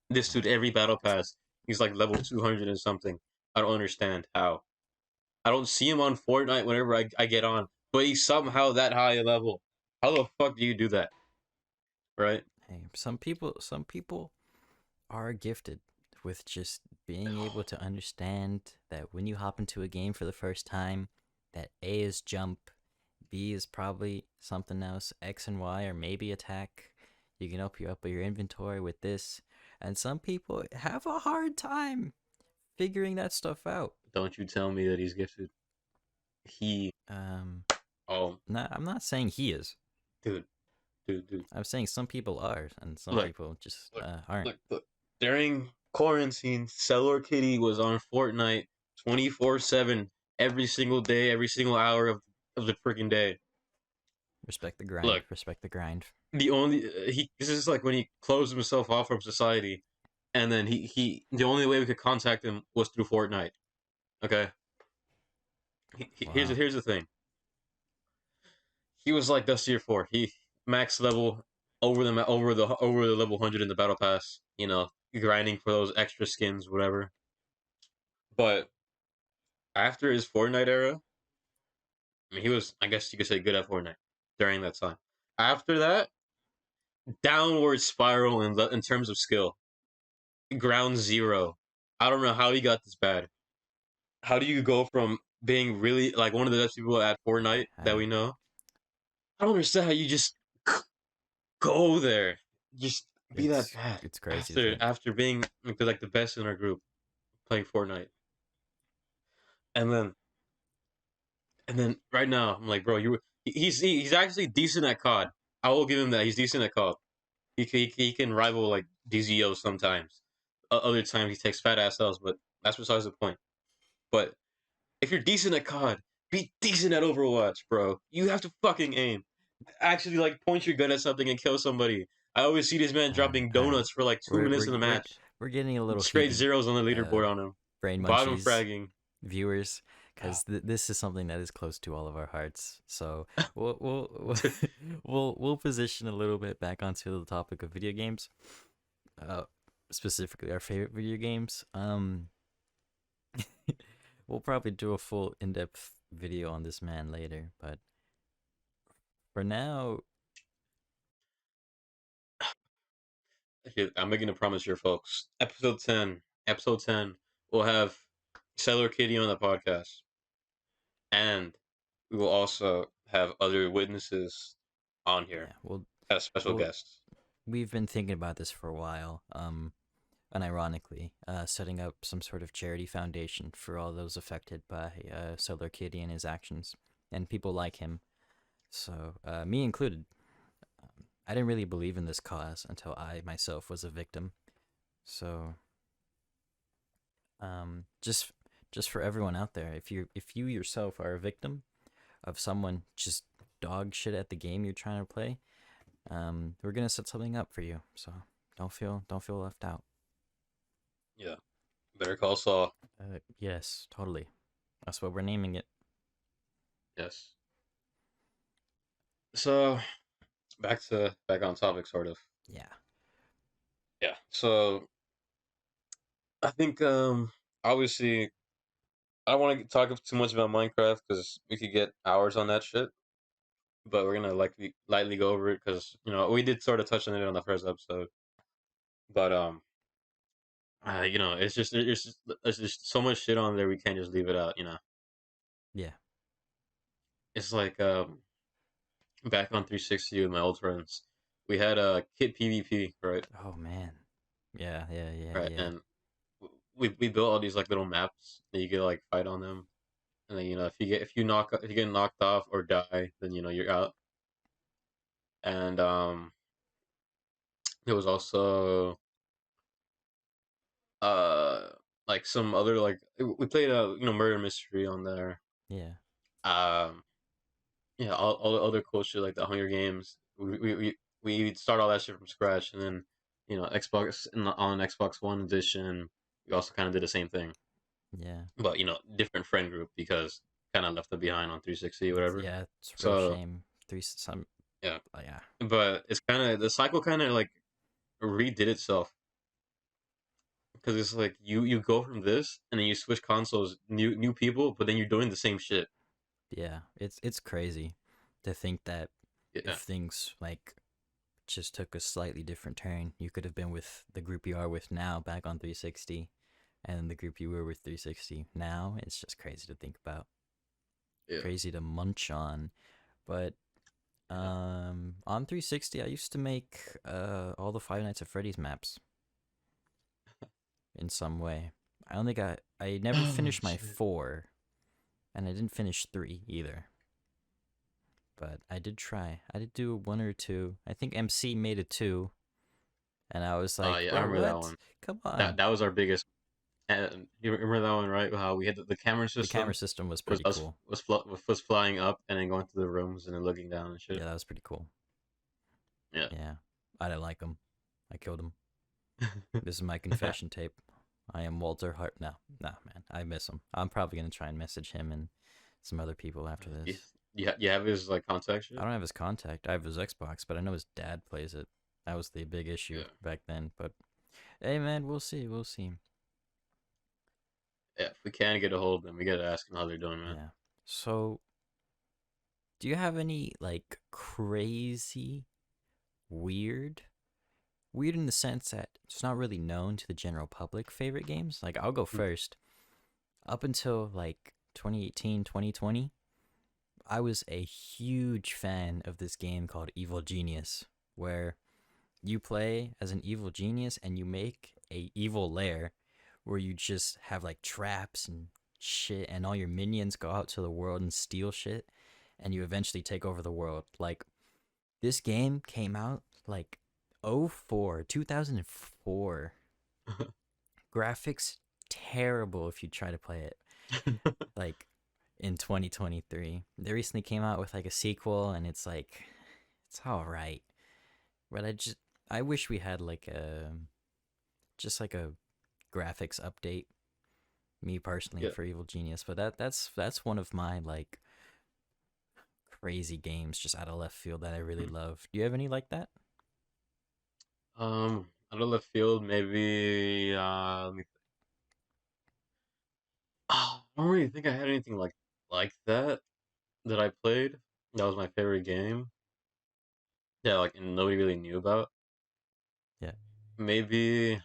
this dude every battle pass, he's like level 200 and something. I don't understand how. I don't see him on Fortnite whenever I get on, but he's somehow that high a level. How the fuck do you do that, right? hey, some people are gifted with just being able to understand that when you hop into a game for the first time, that A is jump, B is probably something else, X and Y or maybe attack. You can open up your inventory with this, and some people have a hard time figuring that stuff out. Don't you tell me that he's gifted. He, Um, oh, I'm not saying he is. dude, dude. I'm saying some people are, and some Look, people just aren't. look. During quarantine, Cellar Kitty was on Fortnite 24/7 every single day, every single hour of the freaking day. Respect the grind. Look, Respect the grind. the only he this is like when he closed himself off from society, and then he the only way we could contact him was through Fortnite. Okay, Wow. here's the thing. He was like Dusty 4. He max level over the level 100 in the battle pass. Grinding for those extra skins, whatever. But After his Fortnite era, I mean, he was, I guess you could say, good at Fortnite during that time. After that, downward spiral in terms of skill, ground zero. I don't know how he got this bad. How do you go from being really like one of the best people at Fortnite that I we know? I don't understand how you just go there, just be that it's bad it's crazy to after think. being like the best in our group playing Fortnite, and then right now I'm like, bro, he's actually decent at COD. I will give him that. He's decent at COD. He can rival like DZO sometimes. Other times he takes fat ass L's, but that's besides the point. But if you're decent at COD, be decent at Overwatch, bro. You have to fucking aim. Actually, like point your gun at something and kill somebody. I always see this man dropping All right, donuts for like 2 minutes we're in the we're match. we're getting a little Straight heated, zeros on the uh, leaderboard on him. Brain Bottom Munchies fragging. viewers, because this is something that is close to all of our hearts. So we'll we'll position a little bit back onto the topic of video games, uh, specifically our favorite video games. We'll probably do a full in-depth video on this man later, but for now, Okay, I'm making a promise here, folks. Episode 10, we'll have Cellar Kitty on the podcast, and we will also have other witnesses on here yeah, we'll as special we'll guests. we've been thinking about this for a while. Unironically, setting up some sort of charity foundation for all those affected by Solar Kitty and his actions, and people like him. So, me included. I didn't really believe in this cause until I myself was a victim. So, just for everyone out there, if you yourself are a victim of someone just dog shit at the game you're trying to play, we're gonna set something up for you. So don't feel left out. Yeah, Better Call Saul. Yes, totally. That's what we're naming it. Yes. So back on topic, sort of. Yeah, Yeah. So I think obviously I don't want to talk too much about Minecraft because we could get hours on that shit. But we're gonna like lightly go over it because we did sort of touch on it on the first episode. But there's just so much shit on there we can't just leave it out. yeah. It's like back on 360 with my old friends, we had a kit PvP, right? Oh man. Yeah, yeah, yeah, Right, yeah, and we built all these like little maps that you could like fight on them, and then if you get knocked off or die, then you're out. And there was also uh like some other like we played a murder mystery on there. yeah, Um, yeah, all the other cool shit like the Hunger Games. We start all that shit from scratch, and then Xbox on Xbox One edition, we also kind of did the same thing, yeah. but different friend group because kind of left it behind on 360 or whatever. It's a real So shame. Three some. yeah, Yeah, but it's kind of the cycle kind of like redid itself because it's like you go from this and then you switch consoles, new people, but then you're doing the same shit. yeah. It's crazy to think that if Yeah, things like just took a slightly different turn, you could have been with the group you are with now back on 360, and the group you were with 360 now. It's just crazy to think about. yeah, Crazy to munch on. But yeah. on 360, I used to make all the Five Nights at Freddy's maps in some way. I never Oh finished my shit. 4, and I didn't finish 3 either. But I did try. I did do 1 or 2. I think MC made a 2, and I was like, Yeah, I bro, remember that what? one. Come That on. that was our biggest. You remember that one, right? How we had the camera The camera system system was was pretty us cool. was flying up and then going to the rooms and then looking down and shit. Yeah, that was pretty cool. Yeah. Yeah. I didn't like him. I killed him. This is my confession tape. I am Walter Hart. No, no, man. I miss him. I'm probably going to try and message him and some other people after you, this. you have his like contact I shit. don't have his contact. I have his Xbox, but I know his dad plays it. That was the big issue Yeah. back then. But hey, man, we'll see. We'll see. Yeah, if we can get a hold of them, we gotta ask them how they're doing, man. Yeah. So, do you have any like crazy, weird, weird in the sense that it's not really known to the general public favorite games? Like, I'll go Mm. first. Up until like 2018, 2020, I was a huge fan of this game called Evil Genius, where you play as an evil genius and you make a evil lair where you just have like traps and shit, and all your minions go out to the world and steal shit, and you eventually take over the world. Like, this game came out like 2004. Graphics terrible if you try to play it like in 2023. They recently came out with like a sequel, and it's like, it's all right, but I wish we had like a just like a graphics update, me personally, Yeah. for Evil Genius. But that's one of my like crazy games just out of left field that I really love. Do you have any like that? Out of left field, maybe. Let me. I don't really think I had anything like that I played. That was my favorite game. Yeah, like and nobody really knew about. Yeah. Maybe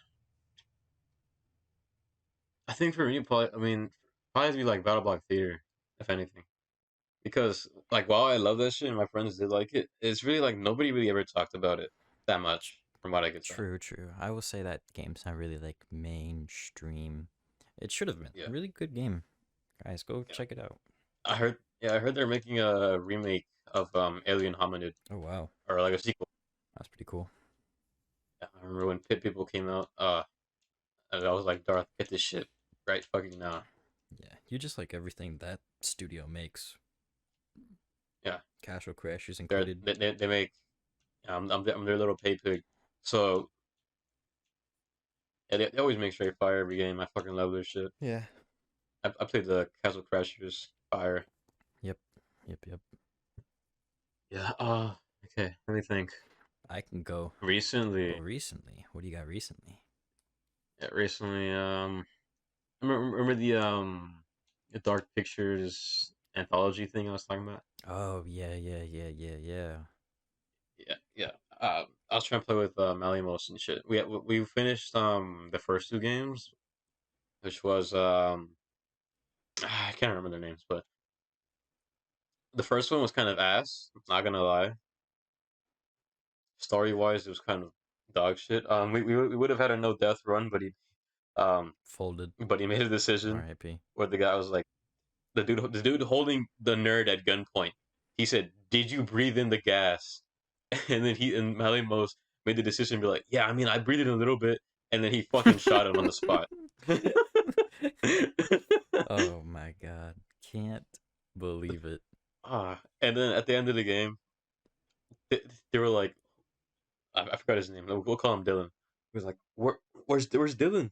I think for me, probably I mean, probably be like Battle Block Theater, if anything, because like while I love that shit and my friends did like it, it's really like nobody really ever talked about it that much, from what I could tell. True, true. I will say that game's not really like mainstream. It should have been. Yeah, Really good game. Guys, go yeah. check it out. I heard. Yeah, I heard they're making a remake of Alien Hominid Oh wow. or like a sequel. That's pretty cool. Yeah, I remember when Pit People came out. And I was like, Darth, get this shit right fucking now. Yeah. You just like everything that studio makes. Yeah, Casual Crashers they're included. they make. I'm their little pay pig. So yeah, they always make straight fire every game. I fucking love their shit. Yeah. I played the Castle Crashers Fire. Yep. Yep, yep. Yeah. Okay. Let me think. I can go. Oh, Recently, recently. What do you got recently? yeah, recently. Remember the Dark Pictures anthology thing I was talking about. Oh yeah, yeah, yeah, yeah, yeah. Yeah, yeah. I was trying to play with Malimos and shit. We finished the first two games, which was I can't remember their names, but the first one was kind of ass. Not gonna lie. Story wise, it was kind of dog shit. We would have had a no death run, um Folded. but he made a decision R.I.P. where the guy was like the dude holding the nerd at gunpoint. He said, "Did you breathe in the gas?" And then Malimos made the decision to be like, "Yeah, I mean, I breathed in a little bit," and then he fucking shot him on the spot. Oh my god. Can't believe it. And then at the end of the game, they, they were like, I forgot his name. We'll call him Dylan. He was like, where's Dylan?"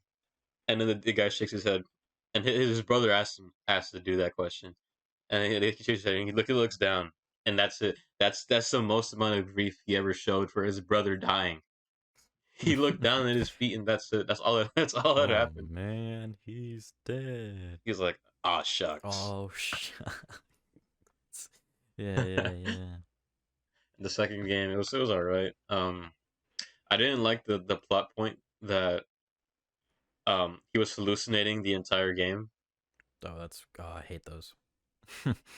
And then the guy shakes his head, and his brother asked to do that question, and he shakes his head, and he looks down, and that's it. That's the most amount of grief he ever showed for his brother dying. He looked down at his feet, and that's it. That's all that Oh happened. man, he's dead. He's like, "Ah, shucks." Oh yeah, yeah, yeah. The second game, it was all right. I didn't like the plot point that he was hallucinating the entire game. Oh, I hate those.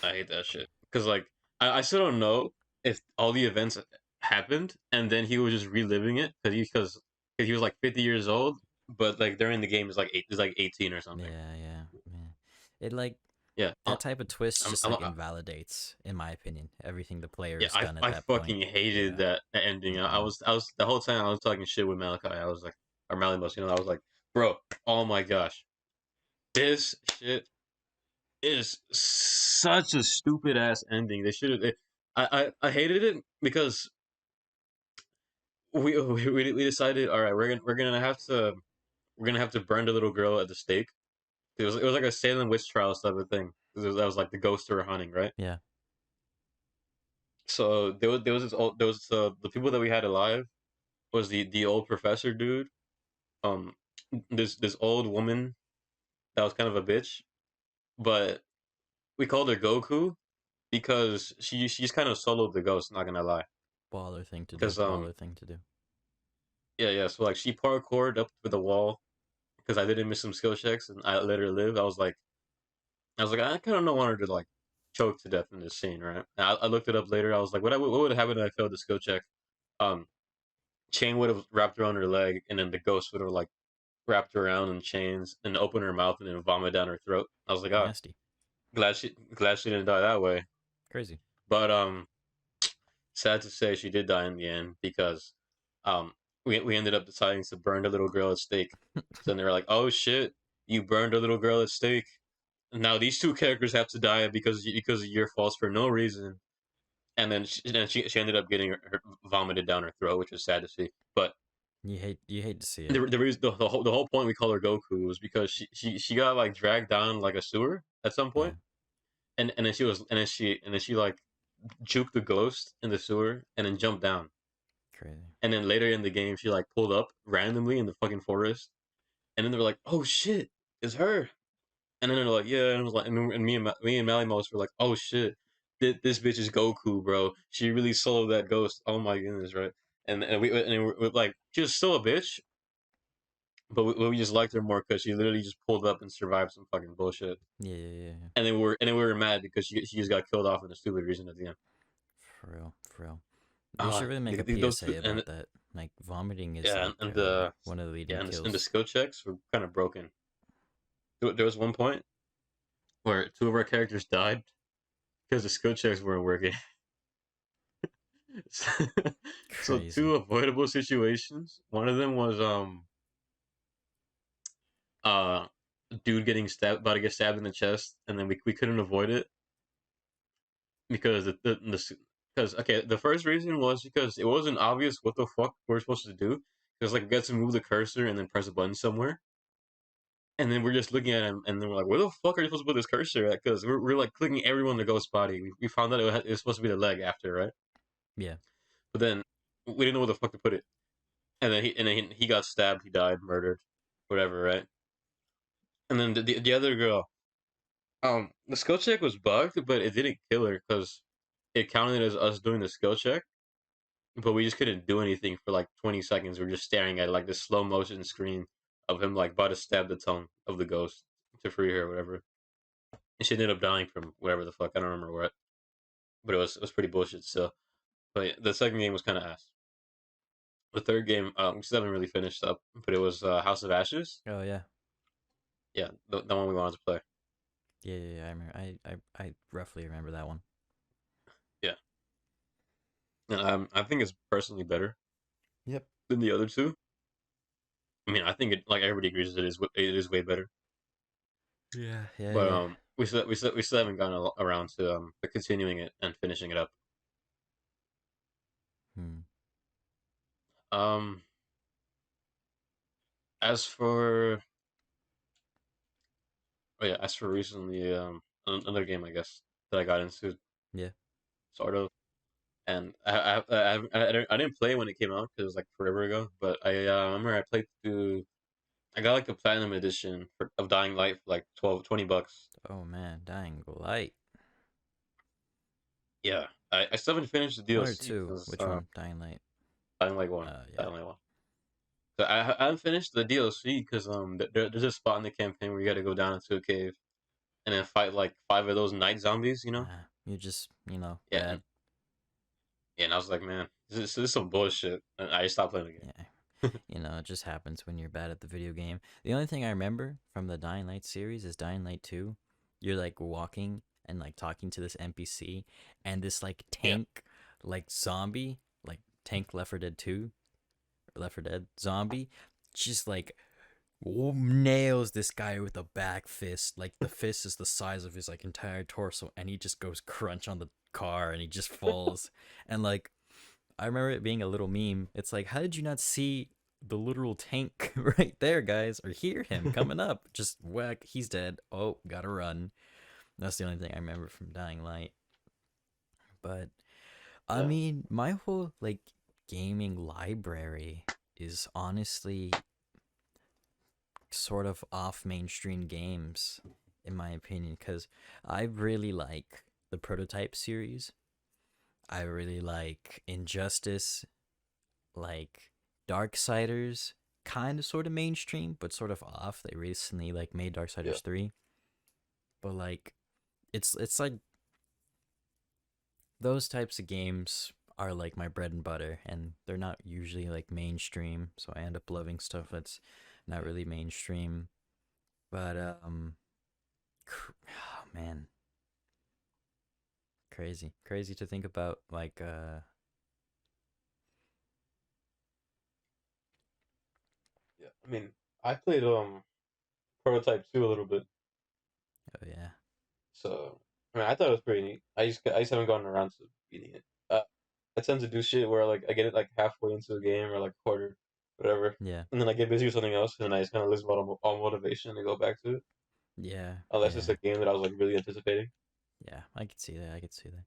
I hate that shit because like I still don't know if all the events happened and then he was just reliving it because he was like 50 years old, but like during the game is like 18 or something. Yeah, yeah, yeah. It like Yeah, that type of twist just like I invalidates, in my opinion, everything the player yeah, has done at I that point. fucking hated Yeah. that ending. Mm-mm. I was the whole time I was talking shit with Malachi. I was like, or Malimos, I was like, bro, oh my gosh, this shit is such a stupid ass ending. They should have. I hated it because we decided, all right, we're gonna have to burn the little girl at the stake. It was like a Salem witch trials type of thing. That was like the ghost her hunting, right? Yeah. So there was this old, there was the people that we had alive was the old professor dude, um this old woman that was kind of a bitch, but we called her Goku because she's kind of soloed the ghost. Not gonna lie, Baller thing to do. because Baller thing to do. yeah, so like she parkoured up to the wall because I didn't miss some skill checks and I let her live. I was like, I kind of don't want her to like choke to death in this scene, right? And I looked it up later. I was like, what would have happened if I failed the skill check? Um, chain would have wrapped around her leg, and then the ghost would have like wrapped her around in chains and opened her mouth and then vomit down her throat. I was like, oh, Nasty. glad she didn't die that way. Crazy. But sad to say, she did die in the end because um we ended up deciding to burn the little girl at stake. So then they were like, oh shit, you burned a little girl at stake. Now these two characters have to die because of your faults for no reason. And then she ended up getting her vomited down her throat, which was sad to see. But You hate to see it. the reason the whole point we call her Goku was because she got like dragged down like a sewer at some Yeah. point, and then she like juked the ghost in the sewer and then jumped down. Crazy. And then later in the game, she like pulled up randomly in the fucking forest, and then they were like, "Oh shit, it's her!" And then they're like, "Yeah," and it was like, and me and Mally Mouse were like, "Oh shit, this bitch is Goku, bro. She really soloed that ghost. Oh my goodness, right?" And we're like, she was still a bitch, but we just liked her more because she literally just pulled up and survived some fucking bullshit. Yeah. And then we were mad because she just got killed off in a stupid reason at the end. For real. For real. They should really make a Those two, PSA and about that. Like vomiting is yeah, like and the one of the yeah, leading and the kills. skill checks were kind of broken. There was one point where two of our characters died because the skill checks weren't working. So Crazy. two avoidable situations. One of them was uh dude getting stabbed, about to get stabbed in the chest, and then we couldn't avoid it because because okay, the first reason was because it wasn't obvious what the fuck we're supposed to do. Because like we got to move the cursor and then press a button somewhere, and then we're just looking at him, and then we're like, where the fuck are you supposed to put this cursor at? Because we're like clicking everyone to ghost body. We found out it was supposed to be the leg after, right? Yeah. But then we didn't know where the fuck to put it. And then he got stabbed, he died, murdered, whatever, right? And then the other girl, the skill check was bugged, but it didn't kill her because it counted as us doing the skill check, but we just couldn't do anything for like 20 seconds. We're just staring at like this slow motion screen of him like about to stab the tongue of the ghost to free her or whatever. And she ended up dying from whatever the fuck, I don't remember what, but it was pretty bullshit still. But yeah, the second game was kind of ass. The third game, we still haven't really finished up, but it was House of Ashes. Oh yeah. Yeah, the one we wanted to play. Yeah. I remember. I roughly remember that one. Yeah, and I think it's personally better Yep. than the other two. I mean, I think it like everybody agrees it is way better. But Yeah. we still haven't gotten around to continuing it and finishing it up. Hmm. Um, as for as for recently, another game I guess that I got into Yeah. sort of, and I didn't play when it came out because it was like forever ago. But I remember I played through. I got like the platinum edition of Dying Light for like 20 bucks. Oh man, Dying Light. Yeah, I still haven't finished the One or DLC two? because Which one? Dying Light. Dying Light one, Yeah. Dying Light one. So I haven't finished the DLC because there's a spot in the campaign where you got to go down into a cave and then fight like five of those night zombies, you know? You're just Yeah, bad. and I was like, man, this is some bullshit, and I stopped playing the Yeah. game. It just happens when you're bad at the video game. The only thing I remember from the Dying Light series is Dying Light 2. You're like walking and like talking to this NPC, and this like Yeah, tank, like zombie, like tank Left 4 Dead 2, or Left 4 Dead zombie, just like nails this guy with a back fist. Like the fist is the size of his like entire torso, and he just goes crunch on the car and he just falls. And like I remember it being a little meme. It's like, how did you not see the literal tank right there, guys, or hear him coming up? Just whack, he's dead. Oh, gotta run. That's the only thing I remember from Dying Light. But I yeah, mean, my whole like gaming library is honestly sort of off mainstream games, in my opinion, because I really like the Prototype series. I really like Injustice, like Darksiders, kind of sort of mainstream, but sort of off. They recently like made Yeah. Darksiders 3, but like it's like those types of games are like my bread and butter, and they're not usually like mainstream, so I end up loving stuff that's not really mainstream. But oh man, crazy to think about. Like Yeah. I mean, I played Prototype 2 a little bit, oh yeah, so I mean, I thought it was pretty neat. I just haven't gotten around to beating it. I tend to do shit where like I get it like halfway into the game or like quarter, whatever, yeah, and then I get busy with something else, and then I just kind of lose all motivation to go back to it. yeah, Unless it's yeah, a game that I was like really anticipating. yeah. I could see that. I could see that.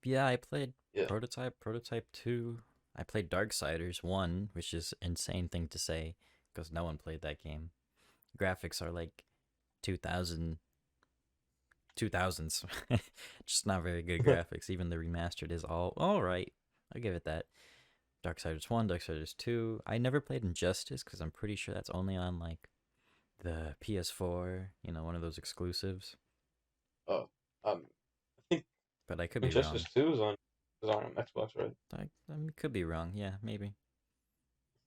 But yeah, I played Yeah. Prototype 2. I played Darksiders 1, which is insane thing to say because no one played that game. Graphics are like 2000 2000s. Just not very good graphics. Even the remastered is all right. I'll give it that. Darksiders 1, Darksiders 2. I never played Injustice because I'm pretty sure that's only on like the PS4, one of those exclusives. Oh, I think But I could be Injustice wrong. 2 is on Xbox, right? I could be wrong. Yeah, maybe.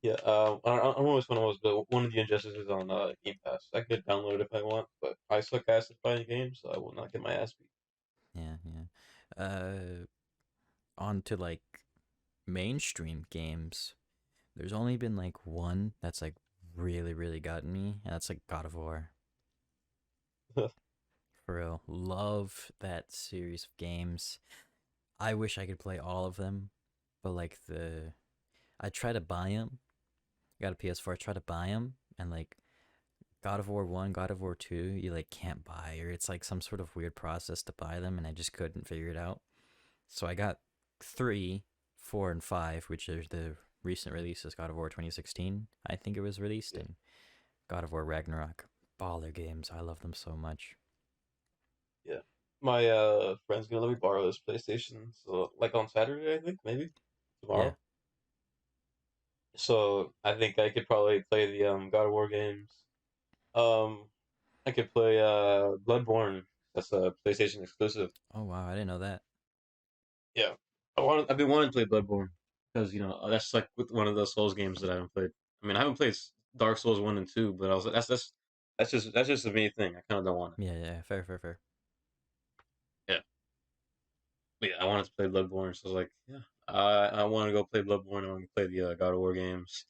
Yeah. I don't know which one it was, but one of the Injustices on Game Pass. I could download it if I want, but I suck ass at fighting games, so I will not get my ass beat. Yeah, yeah. On to like mainstream games. There's only been like one that's like really gotten me, and that's like God of War. For real. Love that series of games. I wish I could play all of them, but like I try to buy them. Got a PS4, I try to buy them, and like God of War 1, God of War 2, you like can't buy, or it's like some sort of weird process to buy them, and I just couldn't figure it out. So I got 3, 4, and 5, which are the recent releases. God of War 2016, I think it was released, Yeah. and God of War Ragnarok. Baller games. I love them so much. Yeah. My friend's gonna let me borrow his PlayStation, so like on Saturday, I think, maybe Yeah. tomorrow. So I think I could probably play the God of War games. Um, I could play Bloodborne. That's a PlayStation exclusive. Oh wow, I didn't know that. Yeah, I've been wanting to play Bloodborne because that's like with one of those Souls games that I haven't played. I mean, I haven't played Dark Souls 1 and 2, but I was like, that's just a me thing. I kind of don't want it. Yeah, yeah, fair. Yeah, but yeah, I wanted to play Bloodborne, so I was like, yeah, I want to go play Bloodborne. I want to play the God of War games,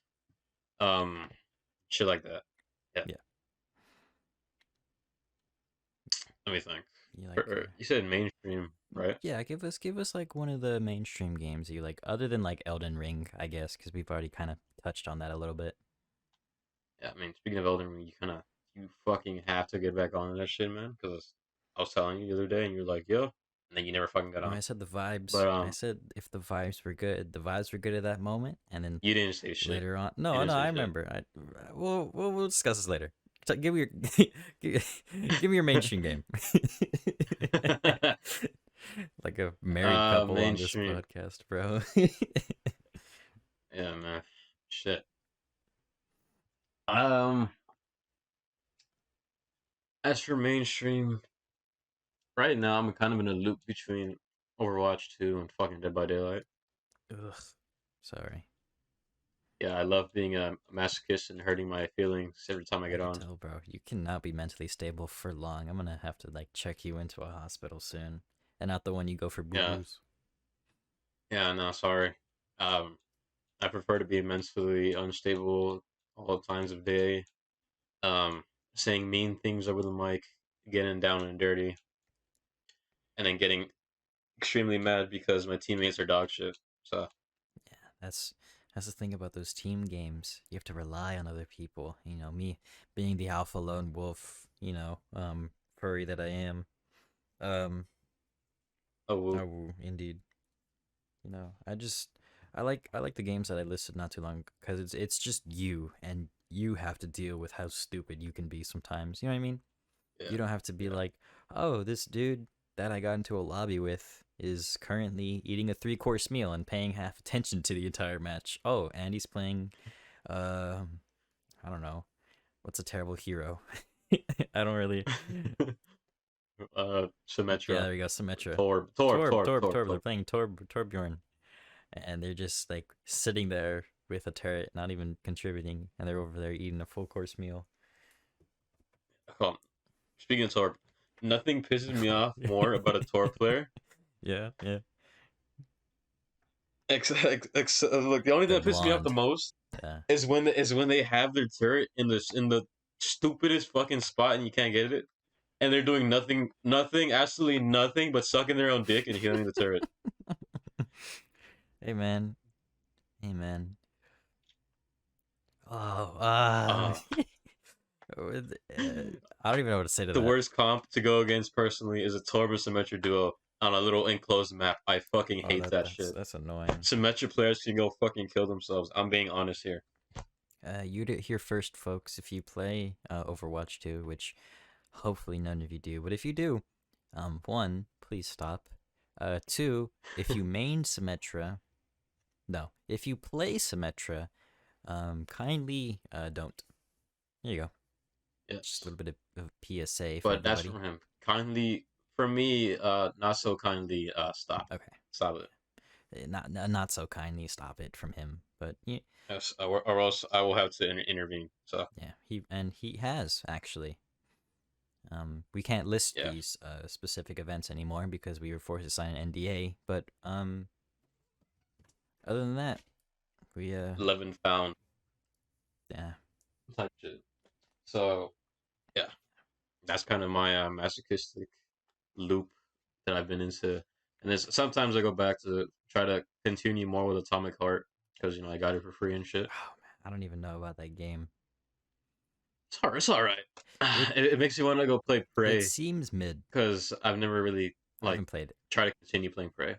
um, shit like that. Yeah, Yeah. let me think. You like You said mainstream, right? yeah, give us like one of the mainstream games you like other than like Elden Ring, I guess, cuz we've already kind of touched on that a little bit. Yeah, I mean, speaking of Elden Ring, you fucking have to get back on that shit, man. Because I was telling you the other day, and you're like, yo, and then you never fucking got No, on. I said the vibes. But I said if the vibes were good, the vibes were good at that moment, and then you didn't say shit. later on. You No, didn't no, say I shit. remember. We'll discuss this later. Give me your give me your mainstream game. Like a married couple on this Mainstream. podcast, bro. Yeah, man. Shit. Um, as for mainstream, right now I'm kind of in a loop between Overwatch 2 and fucking Dead by Daylight. Ugh. Sorry. Yeah, I love being a masochist and hurting my feelings every time I I get could on. tell, bro. You cannot be mentally stable for long. I'm gonna have to like check you into a hospital soon, and not the one you go for boo Yeah, boos. yeah, no, sorry. Um, I prefer to be mentally unstable all times of day. Um, saying mean things over the mic, getting down and dirty, and then getting extremely mad because my teammates are dog shit. So Yeah, that's the thing about those team games. You have to rely on other people. Me being the alpha lone wolf. Furry that I am. Um, oh well, oh, indeed. I just I like the games that I listed not too long because it's just you and you have to deal with how stupid you can be sometimes. You know what I mean? Yeah, You don't have to be yeah. like, oh, this dude that I got into a lobby with is currently eating a 3-course meal and paying half attention to the entire match. Oh, and he's playing, uh, I don't know, what's a terrible hero? I don't really. Yeah, Symmetra, there we go. Symmetra. Torb, Torb, Torb, Torb, Torb, Torb, Torb. They're Torb. playing Torbjorn, and they're just like sitting there with a turret, not even contributing, and they're over there eating a full course meal. Hold on. Speaking of Torb, nothing pisses me off more about a Torb player. Yeah, yeah. Look, the only thing The that pisses me off the blonde. most Yeah. is when they have their turret in the stupidest fucking spot and you can't get it, and they're doing nothing, absolutely nothing but sucking their own dick and healing the turret. Hey man. Hey man. Oh, Uh, I don't even know what to say to the that. worst comp to go against personally is a Torb and Symmetra duo on a little enclosed map. I fucking Oh, hate that that's shit. that's annoying. Symmetra players can go fucking kill themselves. I'm being honest here. You did hear first, folks. If you play Overwatch 2, which hopefully none of you do, but if you do, one, please stop. Two, if you main Symmetra, no, if you play Symmetra, kindly don't. There you go. Just a Yes. little bit of PSA for But that's everybody. from him. Kindly, for me, not so kindly, stop. Okay, Stop it. not so kindly stop it from him, but yeah, Yes, or else I will have to intervene. So, yeah, he has actually. We can't list yeah. these specific events anymore because we were forced to sign an NDA. But other than that, we 11 found yeah. type shit. So, yeah. That's kind of my masochistic loop that I've been into. And then sometimes I go back to try to continue more with Atomic Heart because, I got it for free and shit. Oh man, I don't even know about that game. It's all right. It It makes you want to go play it Prey seems mid. because I've never really, I like, haven't played it, tried to continue playing Prey.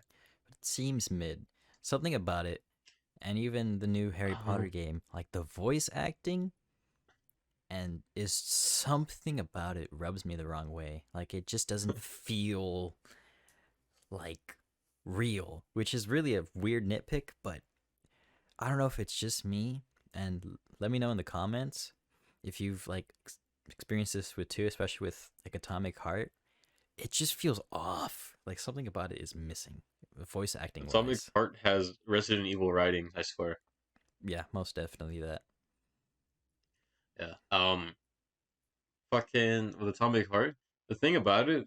but it seems mid. Something about it, and even the new Harry Potter Um, game, like the voice acting, and is something about it rubs me the wrong way. Like it just doesn't feel like real, which is really a weird nitpick, but I don't know if it's just me. And let me know in the comments if you've like experienced this with too, especially with like Atomic Heart. It just feels off. Like something about it is missing, voice acting Atomic wise. Heart has Resident Evil writing, I swear. Yeah, most definitely that. Yeah. Fucking with Atomic Heart, the thing about it,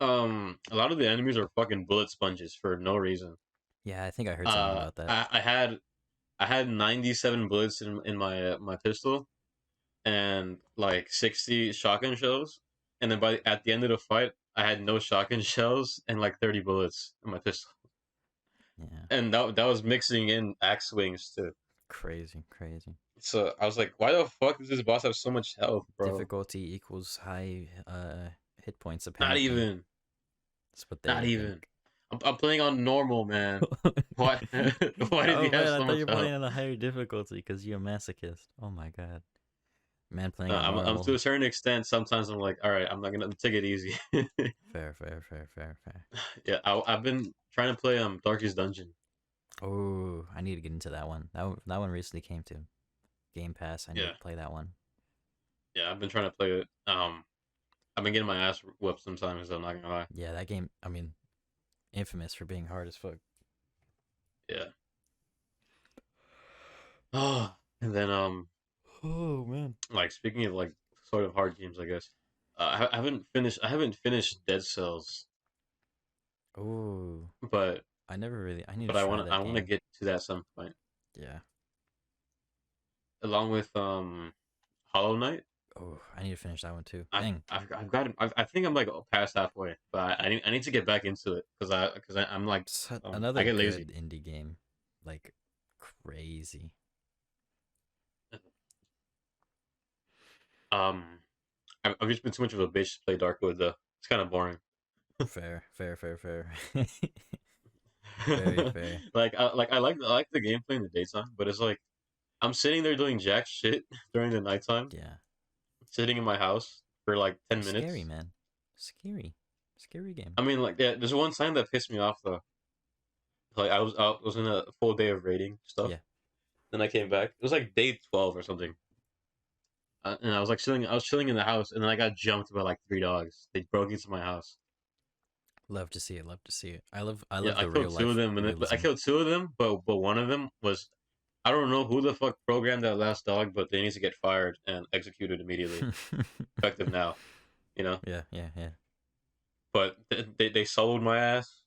a lot of the enemies are fucking bullet sponges for no reason. Yeah, I think I heard something about that. I had 97 bullets in my my pistol and like 60 shotgun shells, and then at the end of the fight, I had no shotgun shells and like 30 bullets in my pistol, Yeah, and that was mixing in axe swings too. crazy, crazy. So I was like, why the fuck does this boss have so much health, bro? Difficulty equals high hit points. Not Apparently, even, that's what not they think. even. I'm playing on normal, man. Why? Why did he Oh have man, I so thought much you were health? playing on a higher difficulty because you're a masochist. Oh my god, man, playing on I'm to normal. a certain extent. Sometimes I'm like, all right, I'm not gonna take it easy. Fair, fair, fair, fair, fair. Yeah, I've been trying to play Darkest Dungeon. Oh, I need to get into that one. That one recently came to Game Pass. I need Yeah, to play that one. yeah, I've been trying to play it. I've been getting my ass whooped sometimes. I'm not gonna lie. Yeah, that game. I mean, infamous for being hard as fuck. Yeah. Oh, and then Oh man. like speaking of like sort of hard games, I guess. I haven't finished. I haven't finished Dead Cells, Oh, but I never really. I need to try I that want to game. get to that some point, Yeah. along with Hollow Knight. Oh, I need to finish that one too. Dang. I've got I think I'm like past halfway, but I need to get back into it because I'm like I Another get lazy. good indie game, like crazy. Um, I've just been too much of a bitch to play Darkwood though. It's kind of boring. Fair, fair, fair, fair. Very fair. like the gameplay in the daytime, but it's like I'm sitting there doing jack shit during the nighttime, Yeah. sitting in my house for like 10 minutes. Scary, man. Scary. Scary game. I mean, like, yeah, there's one time that pissed me off though. Like I was in a full day of raiding stuff. Yeah. Then I came back. It was like day 12 or something. And I was like chilling. I was chilling in the house, and then I got jumped by like three dogs. They broke into my house. Love to see it. Love to see it. I Yeah, love I the killed real two of life them, but I realism. killed two of them. But one of them was, I don't know who the fuck programmed that last dog, but they need to get fired and executed immediately, effective now. You know. Yeah, yeah, yeah. But they soloed my ass,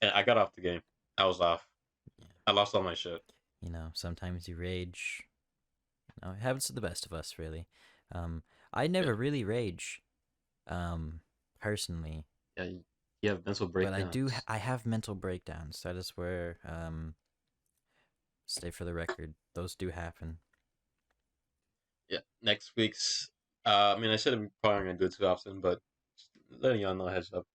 and I got off the game. I was off. Yeah. I lost all my shit. Sometimes you rage. It happens to the best of us, really. Um, I Yeah, never really rage, personally, yeah. You have mental but I do. breakdowns. I have mental breakdowns. That is where, stay for the record. Those do happen. Yeah, next week's. I mean, I should have probably gonna do it too often, but just letting y'all know heads up.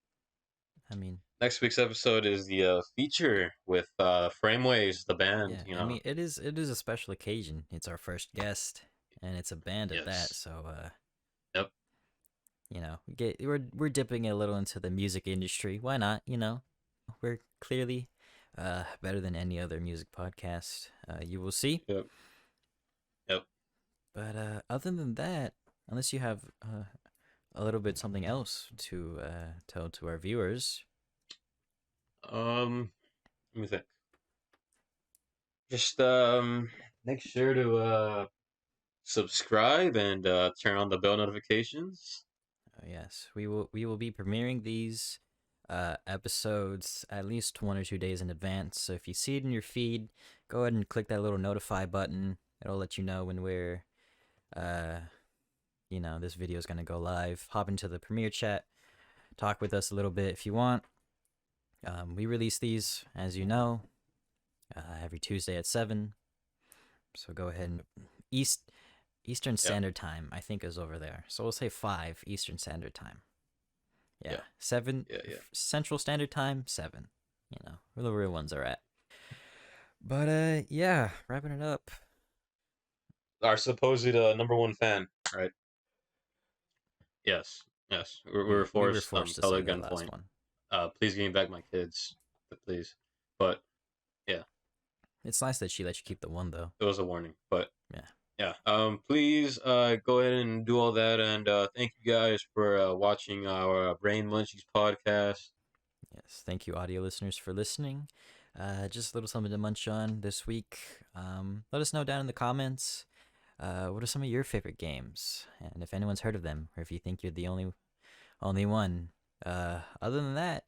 I mean, Next week's episode is the feature with Frameways, the band. yeah. I mean, it is a special occasion. It's our first guest, and it's a band at that. Yes. So, Yep. we're dipping a little into the music industry. Why not? We're clearly better than any other music podcast. You will see. Yep. Yep. But other than that, unless you have a little bit something else to tell to our viewers. Let me think. Just make sure to subscribe and turn on the bell notifications. Yes, we will be premiering these episodes at least 1 or 2 days in advance. So if you see it in your feed, go ahead and click that little notify button. It'll let you know when we're uh this video is gonna go live. Hop into the premiere chat, talk with us a little bit if you want. We release these, as you know, every Tuesday at 7. So go ahead and Eastern Yep. Standard Time, I think, is over there. So we'll say 5 Eastern Standard Time. Yeah, Yeah. 7 Yeah. Yeah. Central Standard Time, 7. Where the real ones are at. But yeah, wrapping it up. Our supposed number one fan, right? Yes. Yes. We were We were forced forced to held say at that last gunpoint. one. Please give me back my kids, please. But yeah, It's nice that she let you keep the one though. it was a warning. But Yeah. yeah, please go ahead and do all that, and thank you guys for watching our Brain Munchies podcast. Yes. Thank you, audio listeners, for listening. Just a little something to munch on this week. Let us know down in the comments. What are some of your favorite games, and if anyone's heard of them, or if you think you're the only one. Other than that,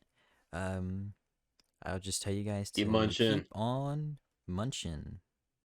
I'll just tell you guys Keep to munching. keep on munching.